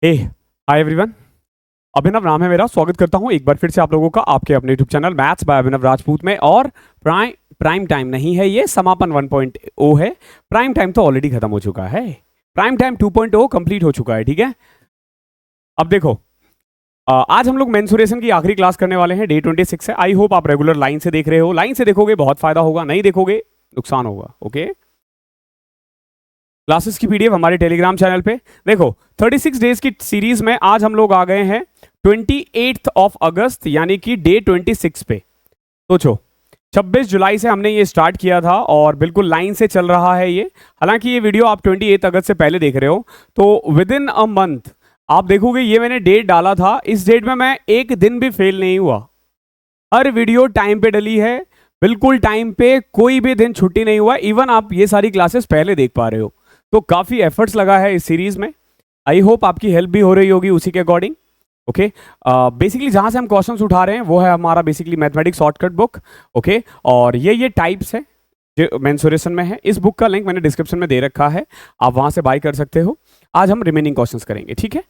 हे hi everyone. अभिनव नाम है मेरा। स्वागत करता हूं एक बार फिर से आप लोगों का आपके अपने यूट्यूब चैनल मैथ्स बाय अभिनव राजपूत में। और प्राइम टाइम नहीं है, ये समापन 1.0 है। प्राइम टाइम तो ऑलरेडी खत्म हो चुका है। प्राइम टाइम 2.0 कंप्लीट हो चुका है। ठीक है, अब देखो, आज हम लोग मेंसुरेशन की आखिरी क्लास करने वाले हैं। डे 26 है। आई होप आप रेगुलर लाइन से देख रहे हो। लाइन से देखोगे बहुत फायदा होगा, नहीं देखोगे नुकसान होगा। ओके, क्लासेस की पीडीएफ हमारे टेलीग्राम चैनल पे देखो। 36 डेज की सीरीज में आज हम लोग आ गए हैं 28 ऑफ अगस्त यानी कि डे 26 पे। सोचो, 26 जुलाई से हमने ये स्टार्ट किया था और बिल्कुल लाइन से चल रहा है ये। हालांकि ये वीडियो आप 28 अगस्त से पहले देख रहे हो, तो विद इन अ मंथ आप देखोगे ये मैंने डेट डाला था। इस डेट में मैं एक दिन भी फेल नहीं हुआ। हर वीडियो टाइम पे डली है, बिल्कुल टाइम पे, कोई भी दिन छुट्टी नहीं हुआ। इवन आप ये सारी क्लासेस पहले देख पा रहे हो, तो काफ़ी एफर्ट्स लगा है इस सीरीज में। आई होप आपकी हेल्प भी हो रही होगी उसी के अकॉर्डिंग। ओके, बेसिकली जहां से हम क्वेश्चंस उठा रहे हैं वो है हमारा basically mathematics shortcut book. Okay, और ये टाइप्स है जो मेंसुरेशन में है। इस बुक का लिंक मैंने डिस्क्रिप्शन में दे रखा है, आप वहां से बाय कर सकते हो। आज हम रिमेनिंग क्वेश्चंस करेंगे। ठीक है,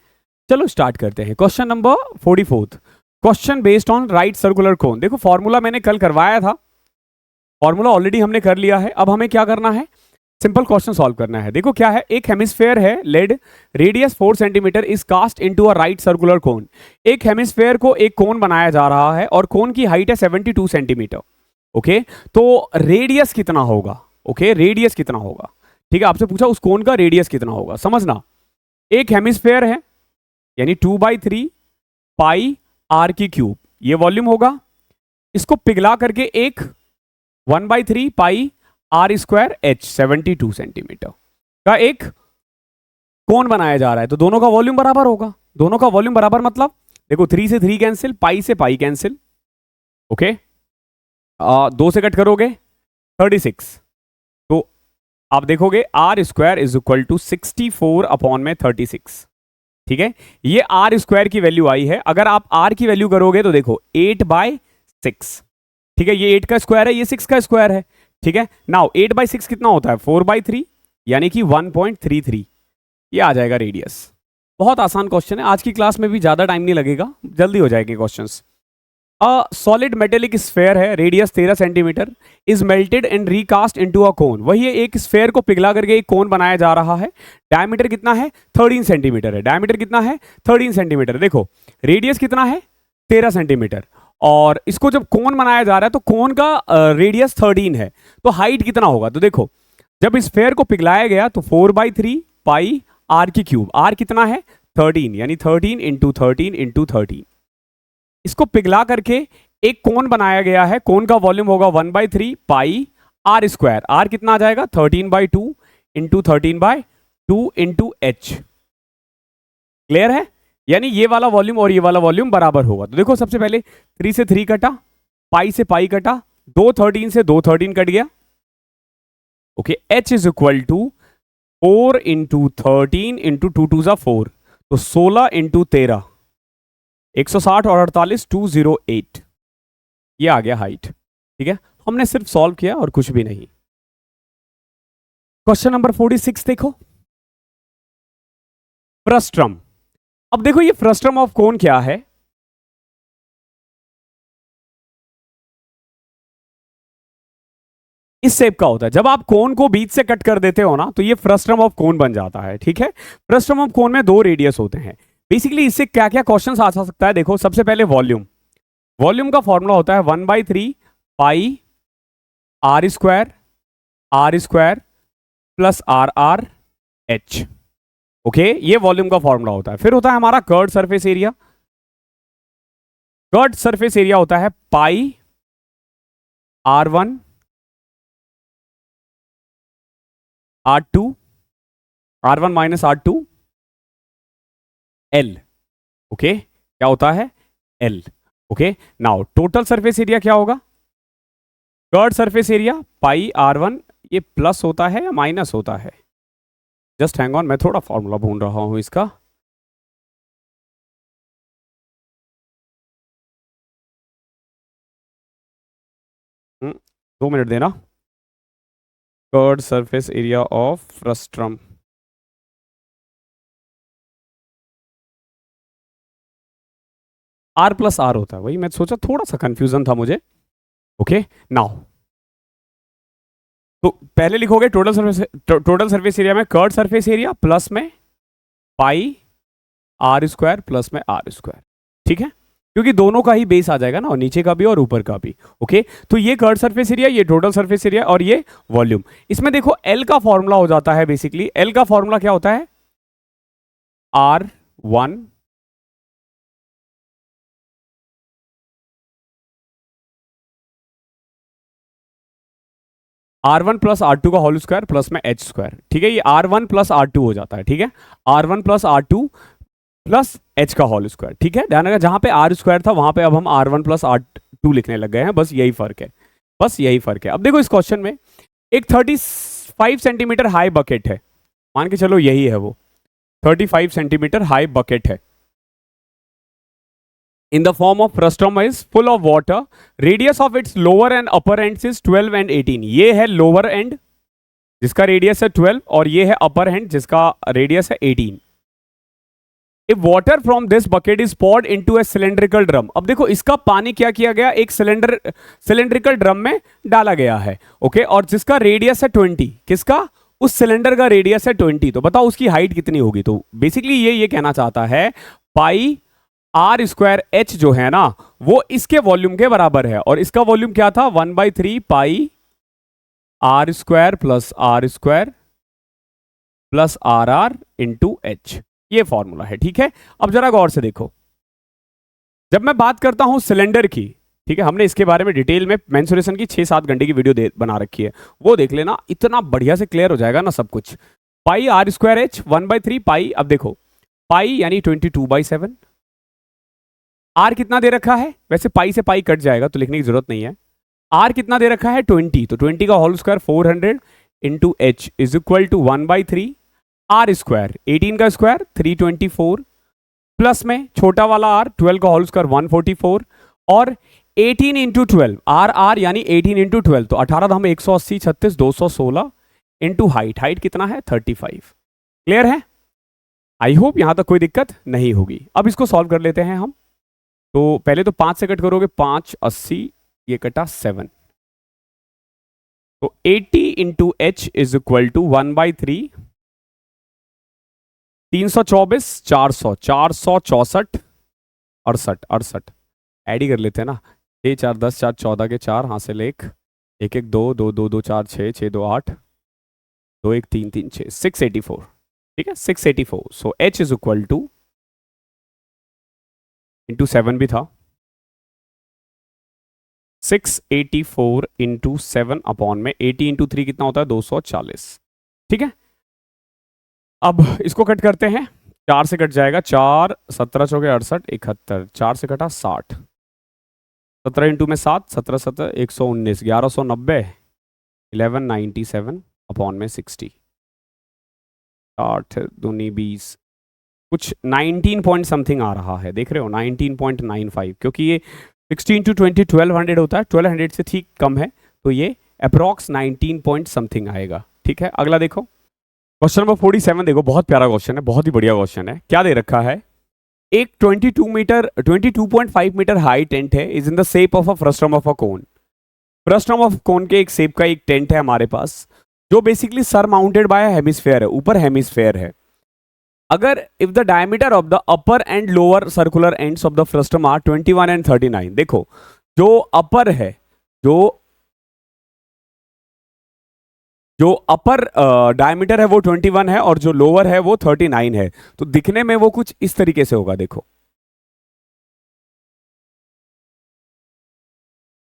चलो स्टार्ट करते हैं। Question number 44, question based on right circular कोन। देखो, फॉर्मूला मैंने कल करवाया था, फॉर्मूला ऑलरेडी हमने कर लिया है। अब हमें क्या करना है, सिंपल क्वेश्चन सॉल्व करना है। देखो क्या है, एक हेमिस्फेयर है lead, radius 4 centimetre is cast into a right circular cone. एक हेमिस्फेयर को एक कोन बनाया जा रहा है और कोन की हाइट है 72 सेंटीमीटर। ओके, तो रेडियस कितना होगा? ओके, रेडियस कितना होगा? ठीक है, आपसे पूछा उस कोन का रेडियस कितना होगा। समझना, एक हेमिस्फेयर है यानी 2/3 पाई आर की क्यूब, ये वॉल्यूम होगा। इसको पिघला करके एक 1/3 pi r square H 72 centimetre का एक कोण बनाया जा रहा है, तो दोनों का वॉल्यूम बराबर होगा। दोनों का वॉल्यूम बराबर मतलब देखो, 3 से 3 कैंसिल, पाई से पाई कैंसिल। ओके, 2 से कट करोगे 36, तो आप देखोगे r square is equal to 64 upon में 36। ठीक है, ये आर स्क्वायर की वैल्यू आई है। अगर आप आर की वैल्यू करोगे तो देखो 8/6। ठीक है, ये 8 का स्क्वायर है, ये 6 का स्क्वायर है। ठीक है, नाउ 8/6 कितना होता है? 4/3 यानी कि 1.33। ये आ जाएगा रेडियस। बहुत आसान क्वेश्चन है, आज की क्लास में भी ज्यादा टाइम नहीं लगेगा, जल्दी हो जाएंगे questions. A solid metallic sphere है, radius 13 centimetre, is melted and recast into a cone. वही है, एक स्फेयर को पिघला करके एक कोन बनाया जा रहा है। डायमीटर कितना है? 13 सेंटीमीटर है। डायमीटर कितना है? 13 सेंटीमीटर। देखो, रेडियस कितना है? 13 सेंटीमीटर। और इसको जब कोन बनाया जा रहा है तो कोन का रेडियस 13 है, तो हाइट कितना होगा? तो देखो, जब स्फेयर को पिघलाया गया तो 4/3 पाई आर की क्यूब, आर कितना है? 13, यानी 13 इंटू 13 इंटू 13। इसको पिघला करके एक कोन बनाया गया है। कोन का वॉल्यूम होगा 1/3 पाई आर स्क्वायर। आर कितना आ जाएगा? 13/2 इंटू 13/2 इंटू एच। क्लियर है? यानी ये वाला वॉल्यूम और ये वाला वॉल्यूम बराबर होगा। तो देखो, सबसे पहले 3 से 3 कटा, पाई से पाई कटा, 2 13 से 2 13 कट गया। Okay, h is equal to 4 into 13 into 2 2 4, तो 16 इंटू 13, 160 और 48, 208। ये आ गया हाइट। ठीक है, हमने सिर्फ सॉल्व किया और कुछ भी नहीं। क्वेश्चन नंबर 46 देखो, फ्रस्ट्रम। अब देखो, ये फ्रस्ट्रम ऑफ कोन क्या है? इस शेप का होता है। जब आप कोन को बीच से कट कर देते हो ना, तो ये फ्रस्ट्रम ऑफ कोन बन जाता है। ठीक है, फ्रस्ट्रम ऑफ कोन में 2 रेडियस होते हैं। बेसिकली इससे क्या क्या क्वेश्चन आ सकता है? देखो, सबसे पहले वॉल्यूम। वॉल्यूम का फॉर्मूला होता है 1/3 pi r square plus r r h. Okay, ये वॉल्यूम का फॉर्मूला होता है। फिर होता है हमारा curved surface area. Curved surface area होता है पाई R1 R2, R1 minus R2 L। Okay, क्या होता है? L। Okay, now total surface area क्या होगा? Curd surface area pi R1, ये प्लस होता है या माइनस होता है? जस्ट हैंग ऑन, मैं थोड़ा फॉर्मूला भूल रहा हूं इसका। हम्म, 2 मिनट देना। Curved surface area of frustum, r plus r होता है, वही मैं सोचा, थोड़ा सा कंफ्यूजन था मुझे। ओके नाउ, तो पहले लिखोगे टोटल सरफेस एरिया में कर्ड सरफेस एरिया प्लस में पाई आर स्क्वायर प्लस में आर स्क्वायर, ठीक है, क्योंकि दोनों का ही बेस आ जाएगा ना, और नीचे का भी और ऊपर का भी। ओके, तो ये कर्ड सरफेस एरिया, ये टोटल सरफेस एरिया और ये वॉल्यूम। इसमें देखो एल का फॉर्मूला हो जाता है, बेसिकली एल का फॉर्मूला क्या होता है, R1 R1 प्लस R2 का होल स्क्वायर प्लस में एच स्क्वायर, ठीक है, ये R1 प्लस R2 हो जाता है, ठीक है, R1 plus R2 plus H का होल स्क्वायर, ठीक है। ध्यान रखना, जहां पे आर स्क्वायर था वहां पे अब हम R1 प्लस R2 लिखने लग गए हैं, बस यही फर्क है, बस यही फर्क है। अब देखो इस क्वेश्चन में एक 35 सेंटीमीटर हाई बकेट है, मान के चलो यही है वो 35 सेंटीमीटर हाई बकेट है, in the form of frustum is full of water, radius of its lower and upper ends is 12 and 18। ये है lower end जिसका रेडियस है 12 और ये है अपर एंड जिसका रेडियस है 18। If water from this bucket is poured into a cylindrical drum, अब देखो इसका पानी क्या किया गया, एक सिलेंड्रिकल ड्रम में डाला गया है, ओके, और जिसका रेडियस है 20, किसका, उस सिलेंडर का रेडियस है 20, तो बताओ उसकी हाइट कितनी होगी। तो बेसिकली ये कहना चाहता है पाई आर स्क्वायर एच जो है ना वो इसके वॉल्यूम के बराबर है, और इसका वॉल्यूम क्या था, 1/3 pi r square plus r r into h, ये फॉर्मूला है, ठीक है। अब जरा गौर से देखो, जब मैं बात करता हूं सिलेंडर की, ठीक है, हमने इसके बारे में डिटेल में मेंसुरेशन की 6-7 घंटे की वीडियो बना रखी है, वो देख लेना, इतना बढ़िया से क्लियर हो जाएगा ना सब कुछ। पाई आर स्क्वायर एच 1/3 पाई, अब देखो पाई यानी 22/7, आर कितना दे रखा है, वैसे पाई से पाई कट जाएगा तो लिखने की जरूरत नहीं है, आर कितना दे रखा है 20, तो 20 का whole square 400 into h is equal to 1/3 r square, 18 का स्क्वायर 324 प्लस में छोटा वाला आर 12 का होल स्क्वायर 144 और 18 इंटू 12 आर यानी 18 इंटू 12, तो 18 हम 180 36 216 इंटू हाइट कितना है 35। क्लियर है, आई होप यहां तक कोई दिक्कत नहीं होगी। अब इसको सॉल्व कर लेते हैं हम। तो पहले तो 5 से कट करोगे, 5 80, ये कटा 7, तो 80 into h is equal to 1/3 324 400 464 68 add ही कर लेते हैं ना, 6 4 10 4 14 के 4 हाथ से लेख 1 1 2 2 2 2 4 6 6 2 8 2 1 3 3 6 684, ठीक है 684। So H is equal two into 7 भी था 684 इंटू 7 अपॉन में 80 इंटू 3 कितना होता है 240, ठीक है। अब इसको कट करते हैं, 4 से कट जाएगा, 4 17 चौके 68 71, 4 से कटा 60, 17 इंटू में 7 17 17 119 1190 1197 अपॉन में 60, 8 दूनी 20, कुछ 19 पॉइंट समथिंग आ रहा है, देख रहे हो 19.95, क्योंकि ये 16 इंटू 20 1200 होता है, 1200 से ठीक कम है, तो ये अप्रॉक्स 19 पॉइंट समथिंग आएगा, ठीक है। अगला देखो क्वेश्चन नंबर 47, देखो बहुत प्यारा क्वेश्चन है, बहुत ही बढ़िया क्वेश्चन है। क्या दे रखा है, एक 22.5 मीटर हाई टेंट है, is in the shape of a frustum of a cone. Frustum of cone के एक शेप का एक टेंट है हमारे पास, जो basically surmounted by hemisphere है, ऊपर हेमिस्फेयर है। अगर if the diameter of the upper and lower circular ends of the frustum are 21 and 39, देखो जो अपर है, जो अपर डायमीटर है वो 21 है और जो लोअर है वो 39 है, तो दिखने में वो कुछ इस तरीके से होगा, देखो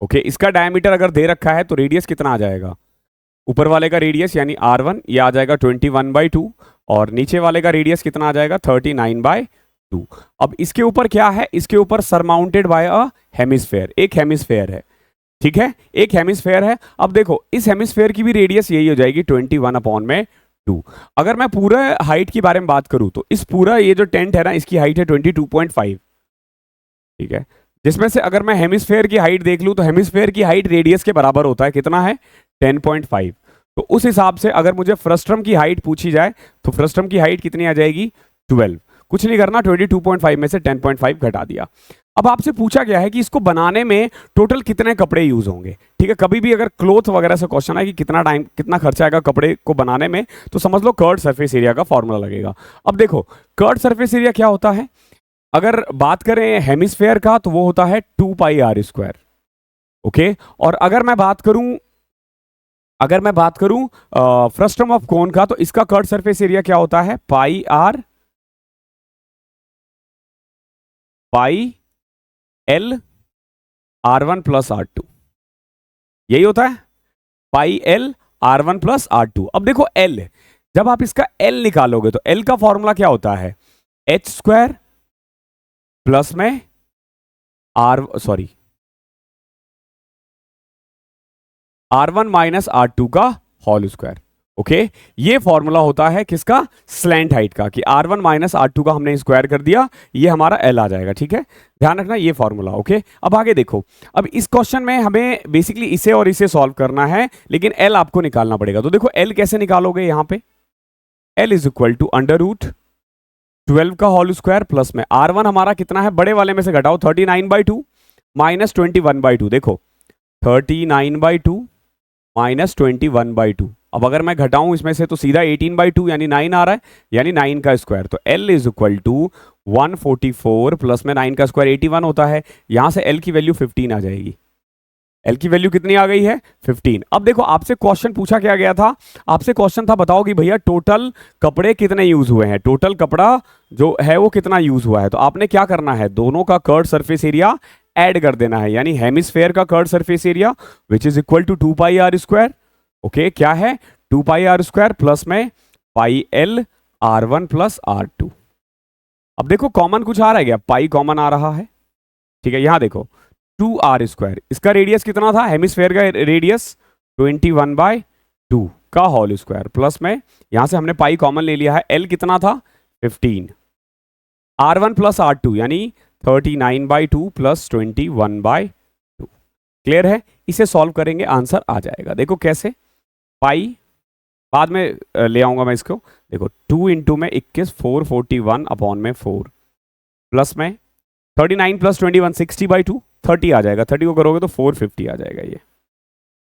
ओके। इसका डायमीटर अगर दे रखा है तो रेडियस कितना आ जाएगा, ऊपर वाले का रेडियस यानी R1 ये आ जाएगा 21/2 और नीचे वाले का रेडियस कितना आ जाएगा 39/2। अब इसके ऊपर क्या है, इसके ऊपर सरमाउंटेड बाय अ हेमिस्फेयर, एक हेमिस्फेयर है, ठीक है, एक हेमिस्फेयर है। अब देखो इस हेमिस्फेयर की भी रेडियस यही हो जाएगी 21/2। अगर मैं पूरा हाइट के बारे में बात करूं तो इस पूरा ये जो टेंट है ना इसकी हाइट है 22.5, ठीक है, जिसमें से अगर मैं हेमिस्फेयर की हाइट देख लूं तो हेमिस्फेयर की हाइट रेडियस के बराबर होता है, कितना है 10.5। तो उस हिसाब से अगर मुझे फ्रस्ट्रम की हाइट पूछी जाए तो फ्रस्ट्रम की हाइट कितनी आ जाएगी 12, कुछ नहीं करना 22.5 में से 10.5 घटा दिया। अब आपसे पूछा गया है कि इसको बनाने में टोटल कितने कपड़े यूज होंगे। ठीक है, कभी भी अगर क्लोथ वगैरह से क्वेश्चन है कि कितना टाइम कितना खर्चा आएगा कपड़े को बनाने में, तो समझ लो कर्ड सरफेस एरिया का फॉर्मूला लगेगा। अब देखो कर्ड सरफेस एरिया क्या होता है, अगर बात करें हेमिस्फेयर का तो वो होता है 2πr²। ओके, और अगर मैं बात करूं फ्रस्टम ऑफ कोन का, तो इसका कर्ड सरफेस एरिया क्या होता है, πl r1 + r2, यही होता है πl r1 + r2। अब देखो l, जब आप इसका l निकालोगे तो l का फॉर्मूला क्या होता है, h² प्लस में r1 - r2 का होल स्क्वायर। ओके, ये फॉर्मूला होता है किसका, स्लैंट हाइट का, कि r1 - r2 का हमने स्क्वायर कर दिया, ये हमारा l आ जाएगा। ठीक है, ध्यान रखना ये फॉर्मूला। ओके, अब आगे देखो, अब इस क्वेश्चन में हमें बेसिकली इसे और इसे सॉल्व करना है, लेकिन l आपको निकालना पड़ेगा। तो देखो l कैसे निकालोगे, यहां पे l = √12 का होल स्क्वायर प्लस में r1 हमारा कितना है, बड़े वाले में से घटाओ 39/2 - 21/2। देखो 39/2 - 21/2, अब अगर मैं घटाऊं इसमें से तो सीधा 18/2 यानी 9 आ रहा है, यानी 9 का स्क्वायर। तो l = 144 प्लस में 9 का स्क्वायर 81 होता है, यहां से l की वैल्यू 15 आ जाएगी। l की वैल्यू कितनी आ गई है, 15। अब देखो आपसे क्वेश्चन पूछा क्या गया था, आपसे क्वेश्चन था बताओ कि भैया टोटल कपड़े कितने यूज हुए हैं, टोटल कपड़ा जो है वो कितना यूज हुआ है। तो आपने क्या करना है, दोनों का कर्ड सरफेस एरिया ऐड कर देना है, यानी हेमिस्फेयर का curved surface area which is equal to 2πr²। Okay, क्या है 2πr² प्लस में πl r1 + r2। अब देखो कॉमन कुछ आ रहा है क्या, पाई कॉमन आ रहा है। ठीक है, यहां देखो 2r², इसका रेडियस कितना था, हेमिस्फेयर का रेडियस 21/2 का होल स्क्वायर प्लस में यहां से हमने पाई कॉमन ले लिया है, l कितना था 15, r1 + r2 यानी 39/2 + 21/2। क्लियर है, इसे सॉल्व करेंगे आंसर आ जाएगा। देखो कैसे, पाई बाद में ले आऊंगा मैं इसको। देखो 2 × में 21 441/4 प्लस में 39 + 21 60/2 30 आ जाएगा, 30 को करोगे तो 450 आ जाएगा ये।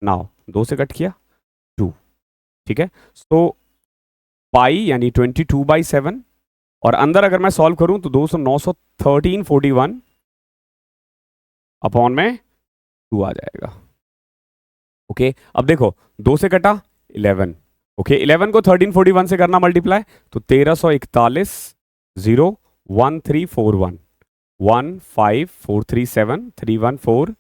नाउ 2 से कट किया 2। ठीक है, तो पाई यानी 22/7, और अंदर अगर मैं सॉल्व करूं तो 1341/2 आ जाएगा। ओके, अब देखो 2 से कटा 11। ओके, 11 को 1341 से करना मल्टीप्लाई, तो 1341 0 1341 15437 314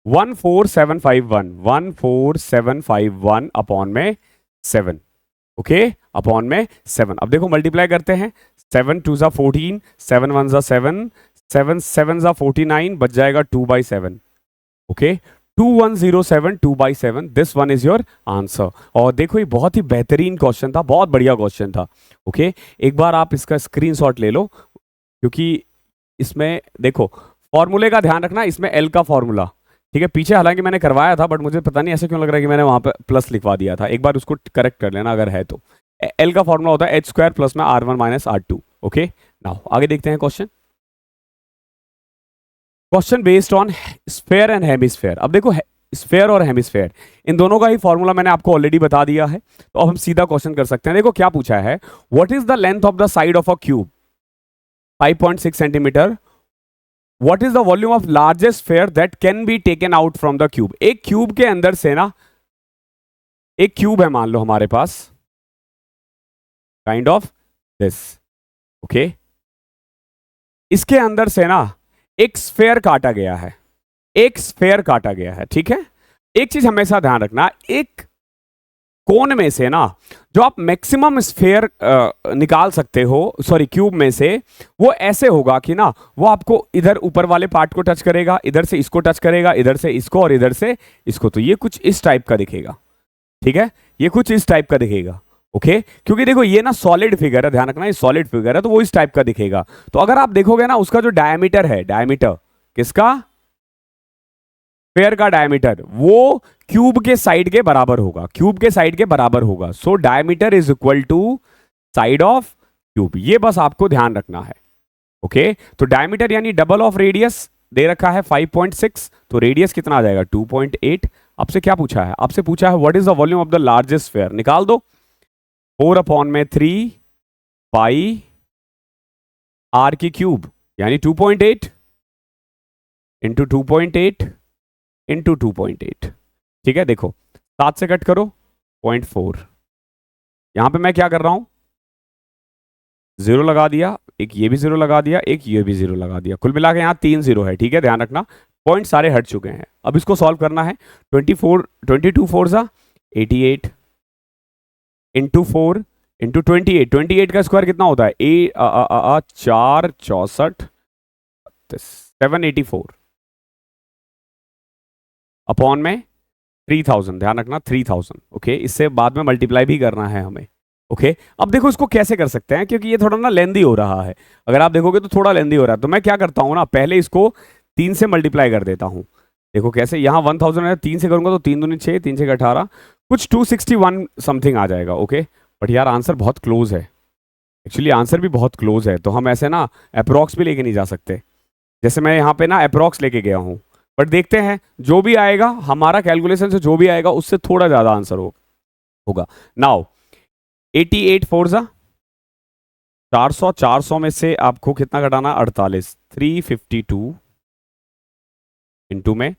14751 14751/7। ओके, अपॉन में 7। अब देखो मल्टीप्लाई करते हैं, 7 2 ज़ा 14 7 1 ज़ा 7 7 7 ज़ा 49, बच जाएगा 2/7। Okay, 2107 2/7, this one is your answer. और देखो ये बहुत ही बेहतरीन क्वेश्चन था, बहुत बढ़िया क्वेश्चन था। ओके, एक बार आप इसका स्क्रीनशॉट ले लो, क्योंकि इसमें देखो फॉर्मूले का ध्यान रखना, इसमें एल का फॉर्मूला। ठीक है, पीछे हालांकि मैंने करवाया था, बट मुझे पता नहीं ऐसे क्यों लग रहा है कि मैंने वहां पे प्लस लिखवा दिया था, एक बार उसको करेक्ट कर लेना अगर है तो। एल का फॉर्मूला होता है h² प्लस में r1 - r2। ओके, नाउ आगे देखते हैं question based on sphere and hemisphere. अब देखो स्फेयर और हेमिस्फेयर इन दोनों का ही फॉर्मूला मैंने आपको ऑलरेडी बता दिया है, तो अब हम सीधा क्वेश्चन कर सकते हैं। देखो क्या पूछा है, what is the length of the side of a cube 5.6 centimetre, what is the volume of largest sphere that can be taken out from the cube. एक क्यूब के अंदर से ना, एक क्यूब है मान लो हमारे पास, काइंड ऑफ दिस। ओके, इसके अंदर से ना एक स्फेयर काटा गया है, एक स्फेयर काटा गया है। ठीक है, एक चीज हमेशा ध्यान रखना, एक कोन में से ना जो आप मैक्सिमम स्फेयर निकाल सकते हो, सॉरी क्यूब में से, वो ऐसे होगा कि ना वो आपको इधर ऊपर वाले पार्ट को टच करेगा, इधर से इसको टच करेगा, इधर से इसको और इधर से इसको। तो ये कुछ इस टाइप का दिखेगा। ठीक है, ये कुछ इस टाइप का दिखेगा। ओके, क्योंकि देखो ये ना सॉलिड फिगर है, ध्यान रखना ये सॉलिड फिगर है, तो वो इस टाइप का दिखेगा। तो अगर आप देखोगे ना उसका जो डायमीटर है, डायमीटर किसका, स्फेयर का डायमीटर, वो क्यूब के साइड के बराबर होगा, क्यूब के साइड के बराबर होगा। So diameter is equal to side of cube, ये बस आपको ध्यान रखना है। ओके तो डायमीटर यानी डबल ऑफ रेडियस दे रखा है 5.6, तो रेडियस कितना आ जाएगा 2.8। आपसे क्या पूछा है, आपसे पूछा है what is the volume of the largest sphere, निकाल दो 4/3 पाई आर की क्यूब यानी 2.8 इंटू 2.8 इंटू 2.8। ठीक है, देखो 7 से कट करो 0.4, यहां पे मैं क्या कर रहा हूं, जीरो लगा दिया, एक ये भी जीरो लगा दिया, एक ये भी जीरो लगा दिया, कुल मिला के यहाँ 3 जीरो है। ठीक है, ध्यान रखना पॉइंट सारे हट चुके हैं। अब इसको सॉल्व करना है, 22 4 सा 88 इंटू 4 इंटू 28 का स्क्वायर कितना होता है 4 64 784 अपॉन में 3000, ध्यान रखना 3000। ओके, इससे बाद में मल्टीप्लाई भी करना है हमें। ओके अब देखो इसको कैसे कर सकते हैं, क्योंकि ये थोड़ा ना लेंदी हो रहा है, अगर आप देखोगे तो थोड़ा लेंदी हो रहा है, तो मैं क्या करता हूं ना, पहले इसको 3 से मल्टीप्लाई कर देता हूं। देखो कैसे, यहां 1000 है, 3 से करूंगा तो 3 दूनी 6, 3 से 18, कुछ 261 समथिंग आ जाएगा। ओके बट यार आंसर बहुत क्लोज है, एक्चुअली आंसर भी बहुत क्लोज है, तो हम ऐसे ना अप्रोक्स भी लेके नहीं जा सकते। जैसे मैं यहाँ पे ना अप्रोक्स लेके गया हूँ, बट देखते हैं जो भी आएगा हमारा कैलकुलेशन से जो भी आएगा उससे थोड़ा ज्यादा आंसर होगा। नाउ 88 4 जा 400, 400 में से आपको कितना घटाना 48, 352 इंटू में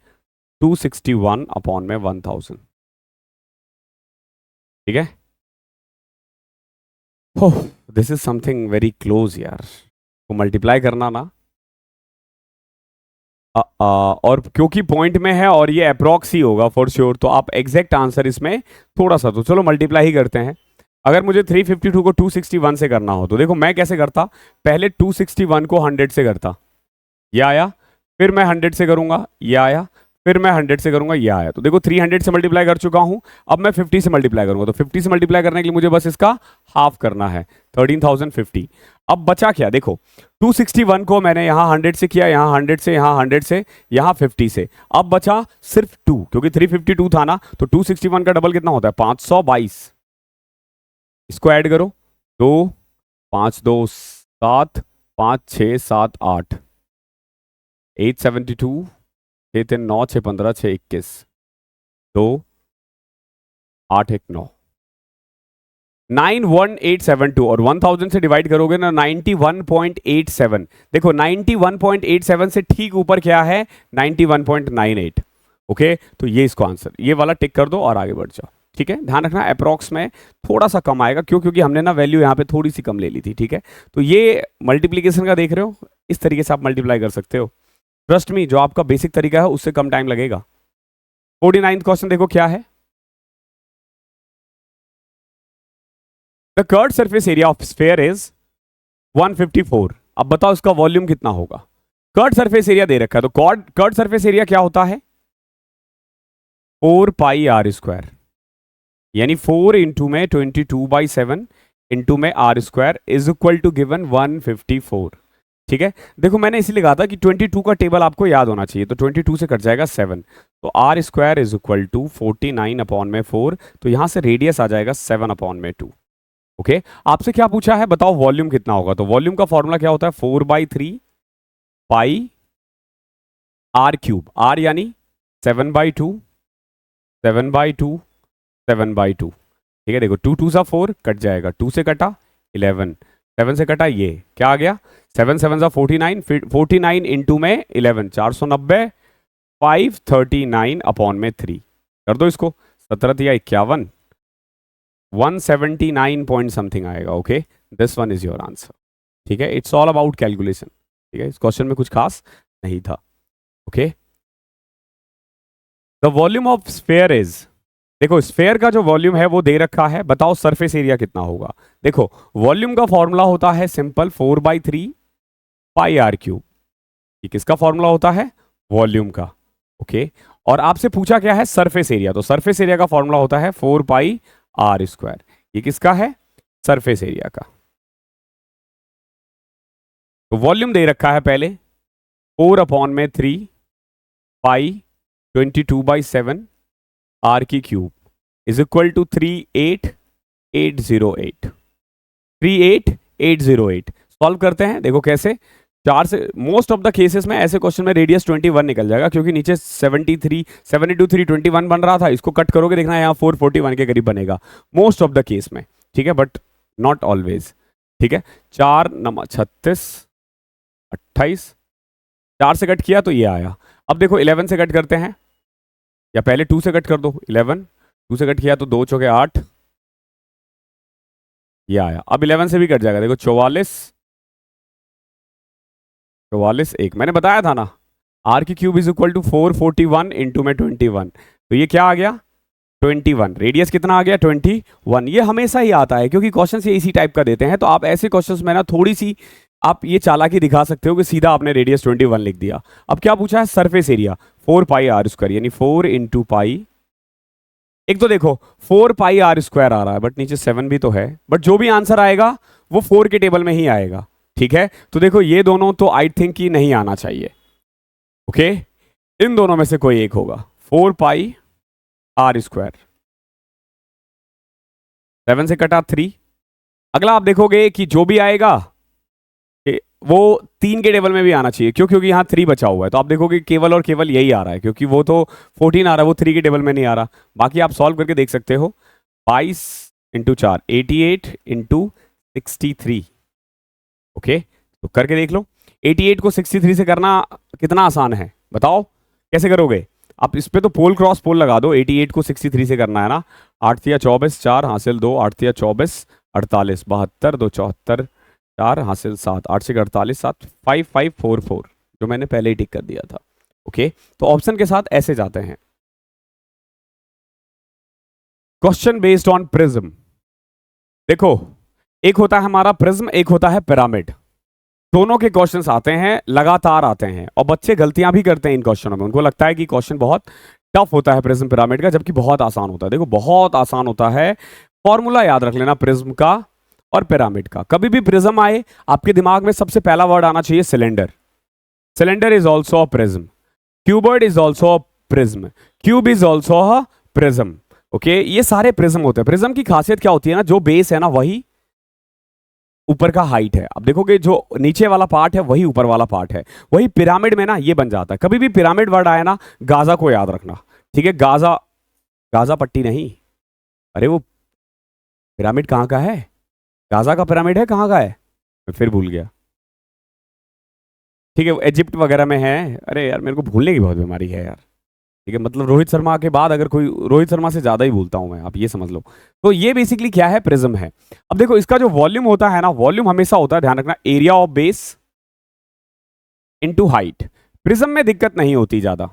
261 अपॉन में 1000। ठीक है, this is something very close यार, को मल्टीप्लाई करना ना और क्योंकि पॉइंट में है और ये अप्रोक्स ही होगा फॉर श्योर, तो आप एग्जैक्ट आंसर इसमें थोड़ा सा, तो चलो मल्टीप्लाई ही करते हैं। अगर मुझे 352 को 261 से करना हो तो देखो मैं कैसे करता, पहले 261 को 100 से करता, ये आया, फिर मैं 100 से करूंगा, ये आया, फिर मैं 100 से करूंगा, ये आया। तो देखो 300 से मल्टीप्लाई कर चुका हूं, अब मैं 50 से मल्टीप्लाई करूंगा, तो 50 से मल्टीप्लाई करने के लिए मुझे बस इसका हाफ करना है, 13050। अब बचा क्या, देखो 261 को मैंने यहां 100 से किया, यहां 100 से, यहां 100 से, यहां 50 से, अब बचा सिर्फ 2, क्योंकि 352 था ना, तो 261 का डबल कितना होता है 522, इसको ऐड करो, 2 5 2 7 5 6 7 8 872 6 3 9 6 15 6 21 2 8 1 9 91872 और 1000 से डिवाइड करोगे ना 91.87। देखो 91.87 से ठीक ऊपर क्या है 91.98। ओके तो ये इसको आंसर, ये वाला टिक कर दो और आगे बढ़ जाओ। ठीक है, ध्यान रखना अप्रॉक्स में थोड़ा सा कम आएगा, क्योंकि हमने ना वैल्यू यहाँ पे थोड़ी सी कम ले ली थी। ठीक है, तो ये मल्टीप्लीकेशन का देख रहे हो, इस तरीके से आप मल्टीप्लाई कर सकते हो। ट्रस्ट मी, जो आपका बेसिक तरीका है उससे कम टाइम लगेगा। 49th क्वेश्चन देखो क्या है, the curved surface area of sphere is 154। अब बताओ इसका वॉल्यूम कितना होगा। कर्व्ड सरफेस एरिया दे रखा है, तो कर्व्ड सरफेस एरिया क्या होता है 4 पाई आर स्क्वायर, यानी 4 इंटू में 22/7 इंटू में r square is equal to given 154। ठीक है, देखो मैंने इसीलिए कहा था कि 22 का टेबल आपको याद होना चाहिए, तो 22 से कट जाएगा 7, तो r square is equal to 49 upon में 4, तो यहां से रेडियस आ जाएगा 7 अपॉन में 2। ओके आपसे क्या पूछा है, बताओ वॉल्यूम कितना होगा, तो वॉल्यूम का फॉर्मूला क्या होता है 4/3 पाई आर क्यूब, आर यानी 7/2 7/2 7/2। ठीक है, देखो 2 2 सा 4 कट जाएगा, 2 से कटा 11, 7 से कटा ये क्या आ गया 7 7 सा 49, 49 इंटू में 11 490, 539 अपॉन में 3 कर दो इसको, 17 या 51 179 पॉइंट समथिंग आएगा। Okay this one is your answer. ठीक है, इट्स ऑल अबाउट कैलकुलेशन। ठीक है, इस क्वेश्चन में कुछ खास नहीं था। Okay the volume of sphere is, देखो स्फीयर का जो वॉल्यूम है वो दे रखा है, बताओ सरफेस एरिया कितना होगा। देखो वॉल्यूम का फॉर्मूला होता है सिंपल 4/3 पाई आर क्यूब, ये किसका फॉर्मूला होता है वॉल्यूम का। ओके और आपसे पूछा क्या है सरफेस एरिया, तो सरफेस एरिया का फॉर्मूला होता है 4 पाई आर स्क्वायर, ये किसका है सरफेस एरिया का। तो वॉल्यूम दे रखा है पहले 4 अपॉन में 3 पाई 22/7 आर की cube is equal to 38808 38808। Solve करते हैं, देखो कैसे, 4 से मोस्ट ऑफ द केसेस में ऐसे क्वेश्चन में रेडियस 21 निकल जाएगा, क्योंकि नीचे 73 72 321 बन रहा था, इसको कट करोगे देखना यहाँ 441 के करीब बनेगा मोस्ट ऑफ द केस में, ठीक है, बट नॉट ऑलवेज, ठीक है। 4 नंबर 36 28, 4 से कट किया तो ये आया। अब देखो 11 से कट करते हैं, या पहले 2 से कट कर दो, 11 2 से कट किया तो 2 चौके 8, ये आया। अब 11 से भी कट जाएगा, देखो 44 44 1, मैंने बताया था ना आर की cube is equal to 441 into में 21, तो ये क्या आ गया 21, रेडियस कितना आ गया 21। ये हमेशा ही आता है क्योंकि क्वेश्चन ये इसी टाइप का देते हैं, तो आप ऐसे क्वेश्चंस में ना थोड़ी सी आप ये चालाकी दिखा सकते हो कि सीधा आपने रेडियस 21 लिख दिया। अब क्या पूछा है, surface area 4 pi r square, यानी 4 इंटू पाई, एक तो देखो 4 पाई आर स्क्वायर आ रहा है बट नीचे 7 भी तो है, बट जो भी आंसर आएगा वो 4 के टेबल में ही आएगा, ठीक है। तो देखो ये दोनों तो आई थिंक कि नहीं आना चाहिए, ओके, इन दोनों में से कोई एक होगा, 4 पाई आर स्क्वायर, 7 से कटा 3। अगला आप देखोगे कि जो भी आएगा वो 3 के टेबल में भी आना चाहिए, क्यों, क्योंकि यहाँ 3 बचा हुआ है, तो आप देखोगे केवल और केवल यही आ रहा है, क्योंकि वो तो 14 आ रहा है, वो 3 के टेबल में नहीं आ रहा। बाकी आप सॉल्व करके देख सकते हो, 22 इंटू 4 88 इंटू 63, ओके, तो करके देख लो। 88 को 63 से करना कितना आसान है, बताओ कैसे करोगे आप, इस पे तो पोल क्रॉस पोल लगा दो, 88 को 63 से करना है ना, 8 तिया 24 4 हासिल 2, 8 तिया 24 48 72 2 74 4 हासिल 7, 8 से 48 7 5 5 4 4, जो मैंने पहले ही टिक कर दिया था, ओके। तो ऑप्शन के साथ ऐसे जाते हैं। क्वेश्चन बेस्ड ऑन प्रिज्म, देखो एक होता है हमारा प्रिज्म, एक होता है पिरामिड, दोनों के क्वेश्चंस आते हैं, लगातार आते हैं, और बच्चे गलतियां भी करते हैं इन क्वेश्चनों में, उनको लगता है कि क्वेश्चन बहुत टफ होता है प्रिज्म पिरामिड का, जबकि बहुत आसान होता है। देखो बहुत आसान होता है, फॉर्मूला याद रख लेना प्रिज्म का और पिरामिड का। कभी भी प्रिज्म आए आपके दिमाग में सबसे पहला वर्ड आना चाहिए cylinder, cylinder is also a prism, क्यूबर्ड is also a prism, cube is also a prism, okay, ये सारे प्रिज्म होते हैं। प्रिज्म की खासियत क्या होती है ना, जो बेस है ना वही ऊपर का हाइट है, अब देखोगे जो नीचे वाला पार्ट है वही ऊपर वाला पार्ट है, वही पिरामिड में ना ये बन जाता है। कभी भी पिरामिड वर्ड आया ना, गाजा को याद रखना, ठीक है, गाजा, गाजा पट्टी नहीं, अरे वो पिरामिड कहाँ का है, गाजा का पिरामिड है, कहाँ का है, मैं फिर भूल गया, ठीक है, इजिप्ट वगैरह में है, अरे यार मेरे को भूलने की बहुत बीमारी है यार, ठीक है, मतलब रोहित शर्मा के बाद अगर कोई, रोहित शर्मा से ज्यादा ही भूलता हूं मैं, आप ये समझ लो। तो ये बेसिकली क्या है, प्रिज्म है। अब देखो इसका जो वॉल्यूम होता है ना, वॉल्यूम हमेशा होता है, ध्यान रखना, area of base into height. Prism में दिक्कत नहीं होती ज्यादा,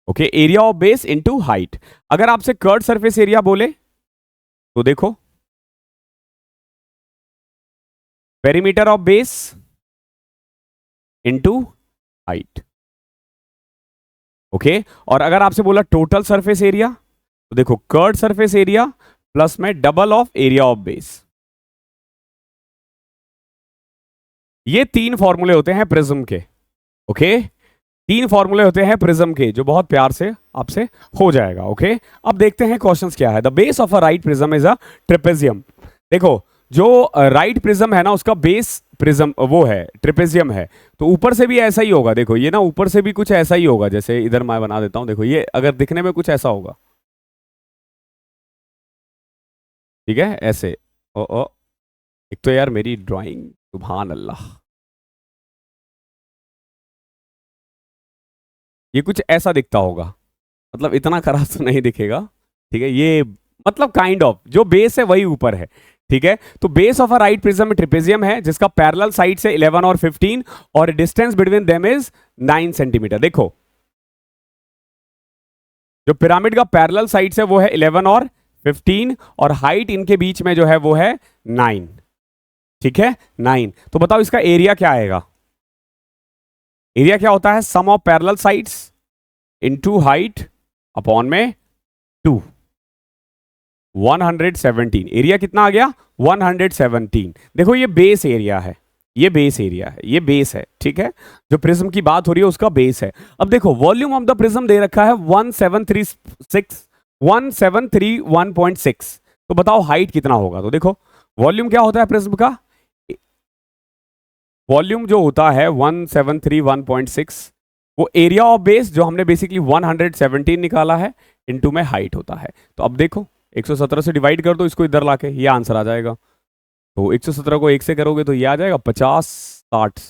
okay, area of base into height. अगर आपसे कर्ड सरफेस एरिया बोले तो देखो perimeter of base into height, okay. और अगर आपसे बोला टोटल सरफेस एरिया तो देखो कर्ड सरफेस एरिया प्लस में double of area of base. ये 3 फॉर्मूले होते हैं प्रिज्म के, ओके, 3 फॉर्मूले होते हैं प्रिज्म के, जो बहुत प्यार से आपसे हो जाएगा, ओके। अब देखते हैं क्वेश्चंस क्या है। The base of a right prism is a trapezium. देखो जो राइट प्रिज्म है ना, उसका बेस प्रिज्म वो है, ट्रेपेजियम है, तो ऊपर से भी ऐसा ही होगा। देखो ये ना ऊपर से भी कुछ ऐसा ही होगा, जैसे इधर मैं बना देता हूं, देखो ये अगर दिखने में कुछ ऐसा होगा, ठीक है, ऐसे ओ, एक तो यार मेरी ड्राइंग सुभान अल्लाह, ये कुछ ऐसा दिखता होगा, मतलब इतना खराब तो नहीं दिखेगा, ठीक है, ये मतलब काइंड ऑफ जो बेस है वही ऊपर है, ठीक है। तो base of a right prism trapezium है, जिसका पैरेलल साइड से 11 और 15 और distance between them is 9 centimetre. देखो जो पिरामिड का पैरेलल साइड से वो है 11 और 15 और हाइट इनके बीच में जो है वो है 9, ठीक है, 9। तो बताओ इसका एरिया क्या आएगा, एरिया क्या होता है, sum of parallel sides into height upon में 2, 117। एरिया कितना आ गया 117। देखो ये बेस एरिया है, ये बेस एरिया है, ये बेस है, ठीक है, जो प्रिज्म की बात हो रही है उसका बेस है। अब देखो वॉल्यूम ऑफ द प्रिज्म दे रखा है 1731.6, तो बताओ हाइट कितना होगा। तो देखो वॉल्यूम क्या होता है प्रिज्म का, वॉल्यूम जो होता है 1731.6, वो एरिया ऑफ बेस जो हमने बेसिकली 117 निकाला है इनटू में हाइट होता है। तो अब देखो 117 से डिवाइड कर दो इसको इधर लाके, ये आंसर आ जाएगा। तो 117 को 1 से करोगे तो ये आ जाएगा 50, 60,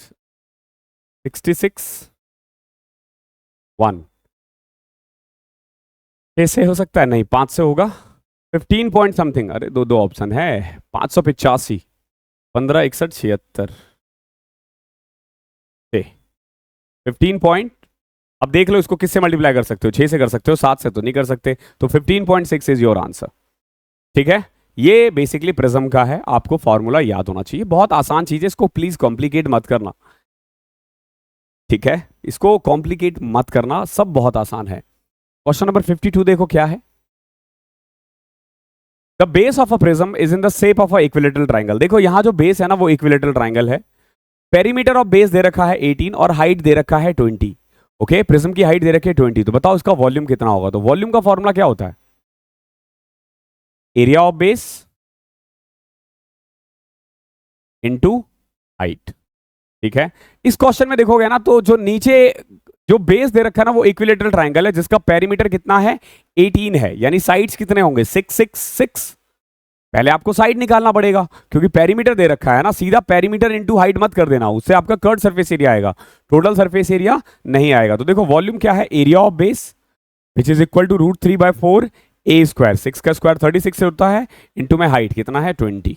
66, 1। 6 से हो सकता है? नहीं, 5 से होगा। 15 पॉइंट समथिंग, अरे दो दो ऑप्शन है। 585, 15, 61, 76, 15 पॉइंट। अब देख लो इसको किससे मल्टीप्लाई कर सकते हो, 6 से कर सकते हो, 7 से तो नहीं कर सकते। तो 15.6 इज योर आंसर। ठीक है, ये बेसिकली प्रिज्म का है, आपको फॉर्मूला याद होना चाहिए। बहुत आसान चीज है, इसको प्लीज कॉम्प्लिकेट मत करना। ठीक है, इसको कॉम्प्लिकेट मत करना, सब बहुत आसान है। क्वेश्चन नंबर 52 देखो क्या है। The base of a prism is in the shape of a equilateral triangle. देखो यहां जो बेस है ना वो इक्विलेटरल ट्राइंगल है। पेरीमीटर ऑफ बेस दे रखा है 18 और हाइट दे रखा है 20। ओके, प्रिज्म की हाइट दे रखी है 20, तो बताओ इसका वॉल्यूम कितना होगा। तो वॉल्यूम का फॉर्मूला क्या होता है? Area of base into height. ठीक है, इस क्वेश्चन में देखोगे ना तो जो नीचे जो बेस दे रखा है ना वो इक्विलेटरल ट्राइंगल है जिसका पेरीमीटर कितना है 18 है, यानी साइड्स कितने होंगे 6 6 6। पहले आपको साइड निकालना पड़ेगा क्योंकि पेरीमीटर दे रखा है ना, सीधा पेरीमीटर इनटू हाइट मत कर देना, उससे आपका कर्व सरफेस एरिया आएगा, टोटल सरफेस एरिया नहीं आएगा। तो देखो वॉल्यूम क्या है, area of base which is equal to √3/4 a square, 6 का स्क्वायर 36 से होता है, इनटू में हाइट कितना है 20,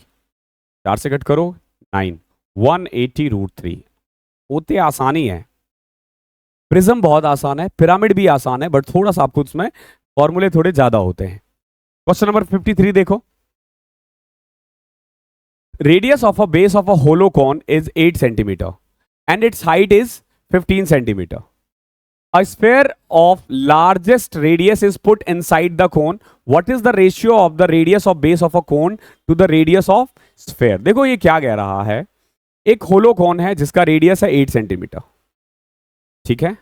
4 से कट करो 9, 180√3। होते आसानी है, प्रिज्म बहुत आसान है, पिरामिड भी आसान है, बट थोड़ा सा आपको उसमें फॉर्मूले थोड़े ज्यादा होते हैं। क्वेश्चन नंबर 53 देखो। Radius of a base of a hollow cone is 8 centimeter and its height is 15 centimeter. A sphere of largest radius is put inside the cone. What is the ratio of the radius of base of a cone to the radius of sphere? देखो ये क्या कह रहा है, एक होलो cone है जिसका radius है 8 सेंटीमीटर। ठीक है,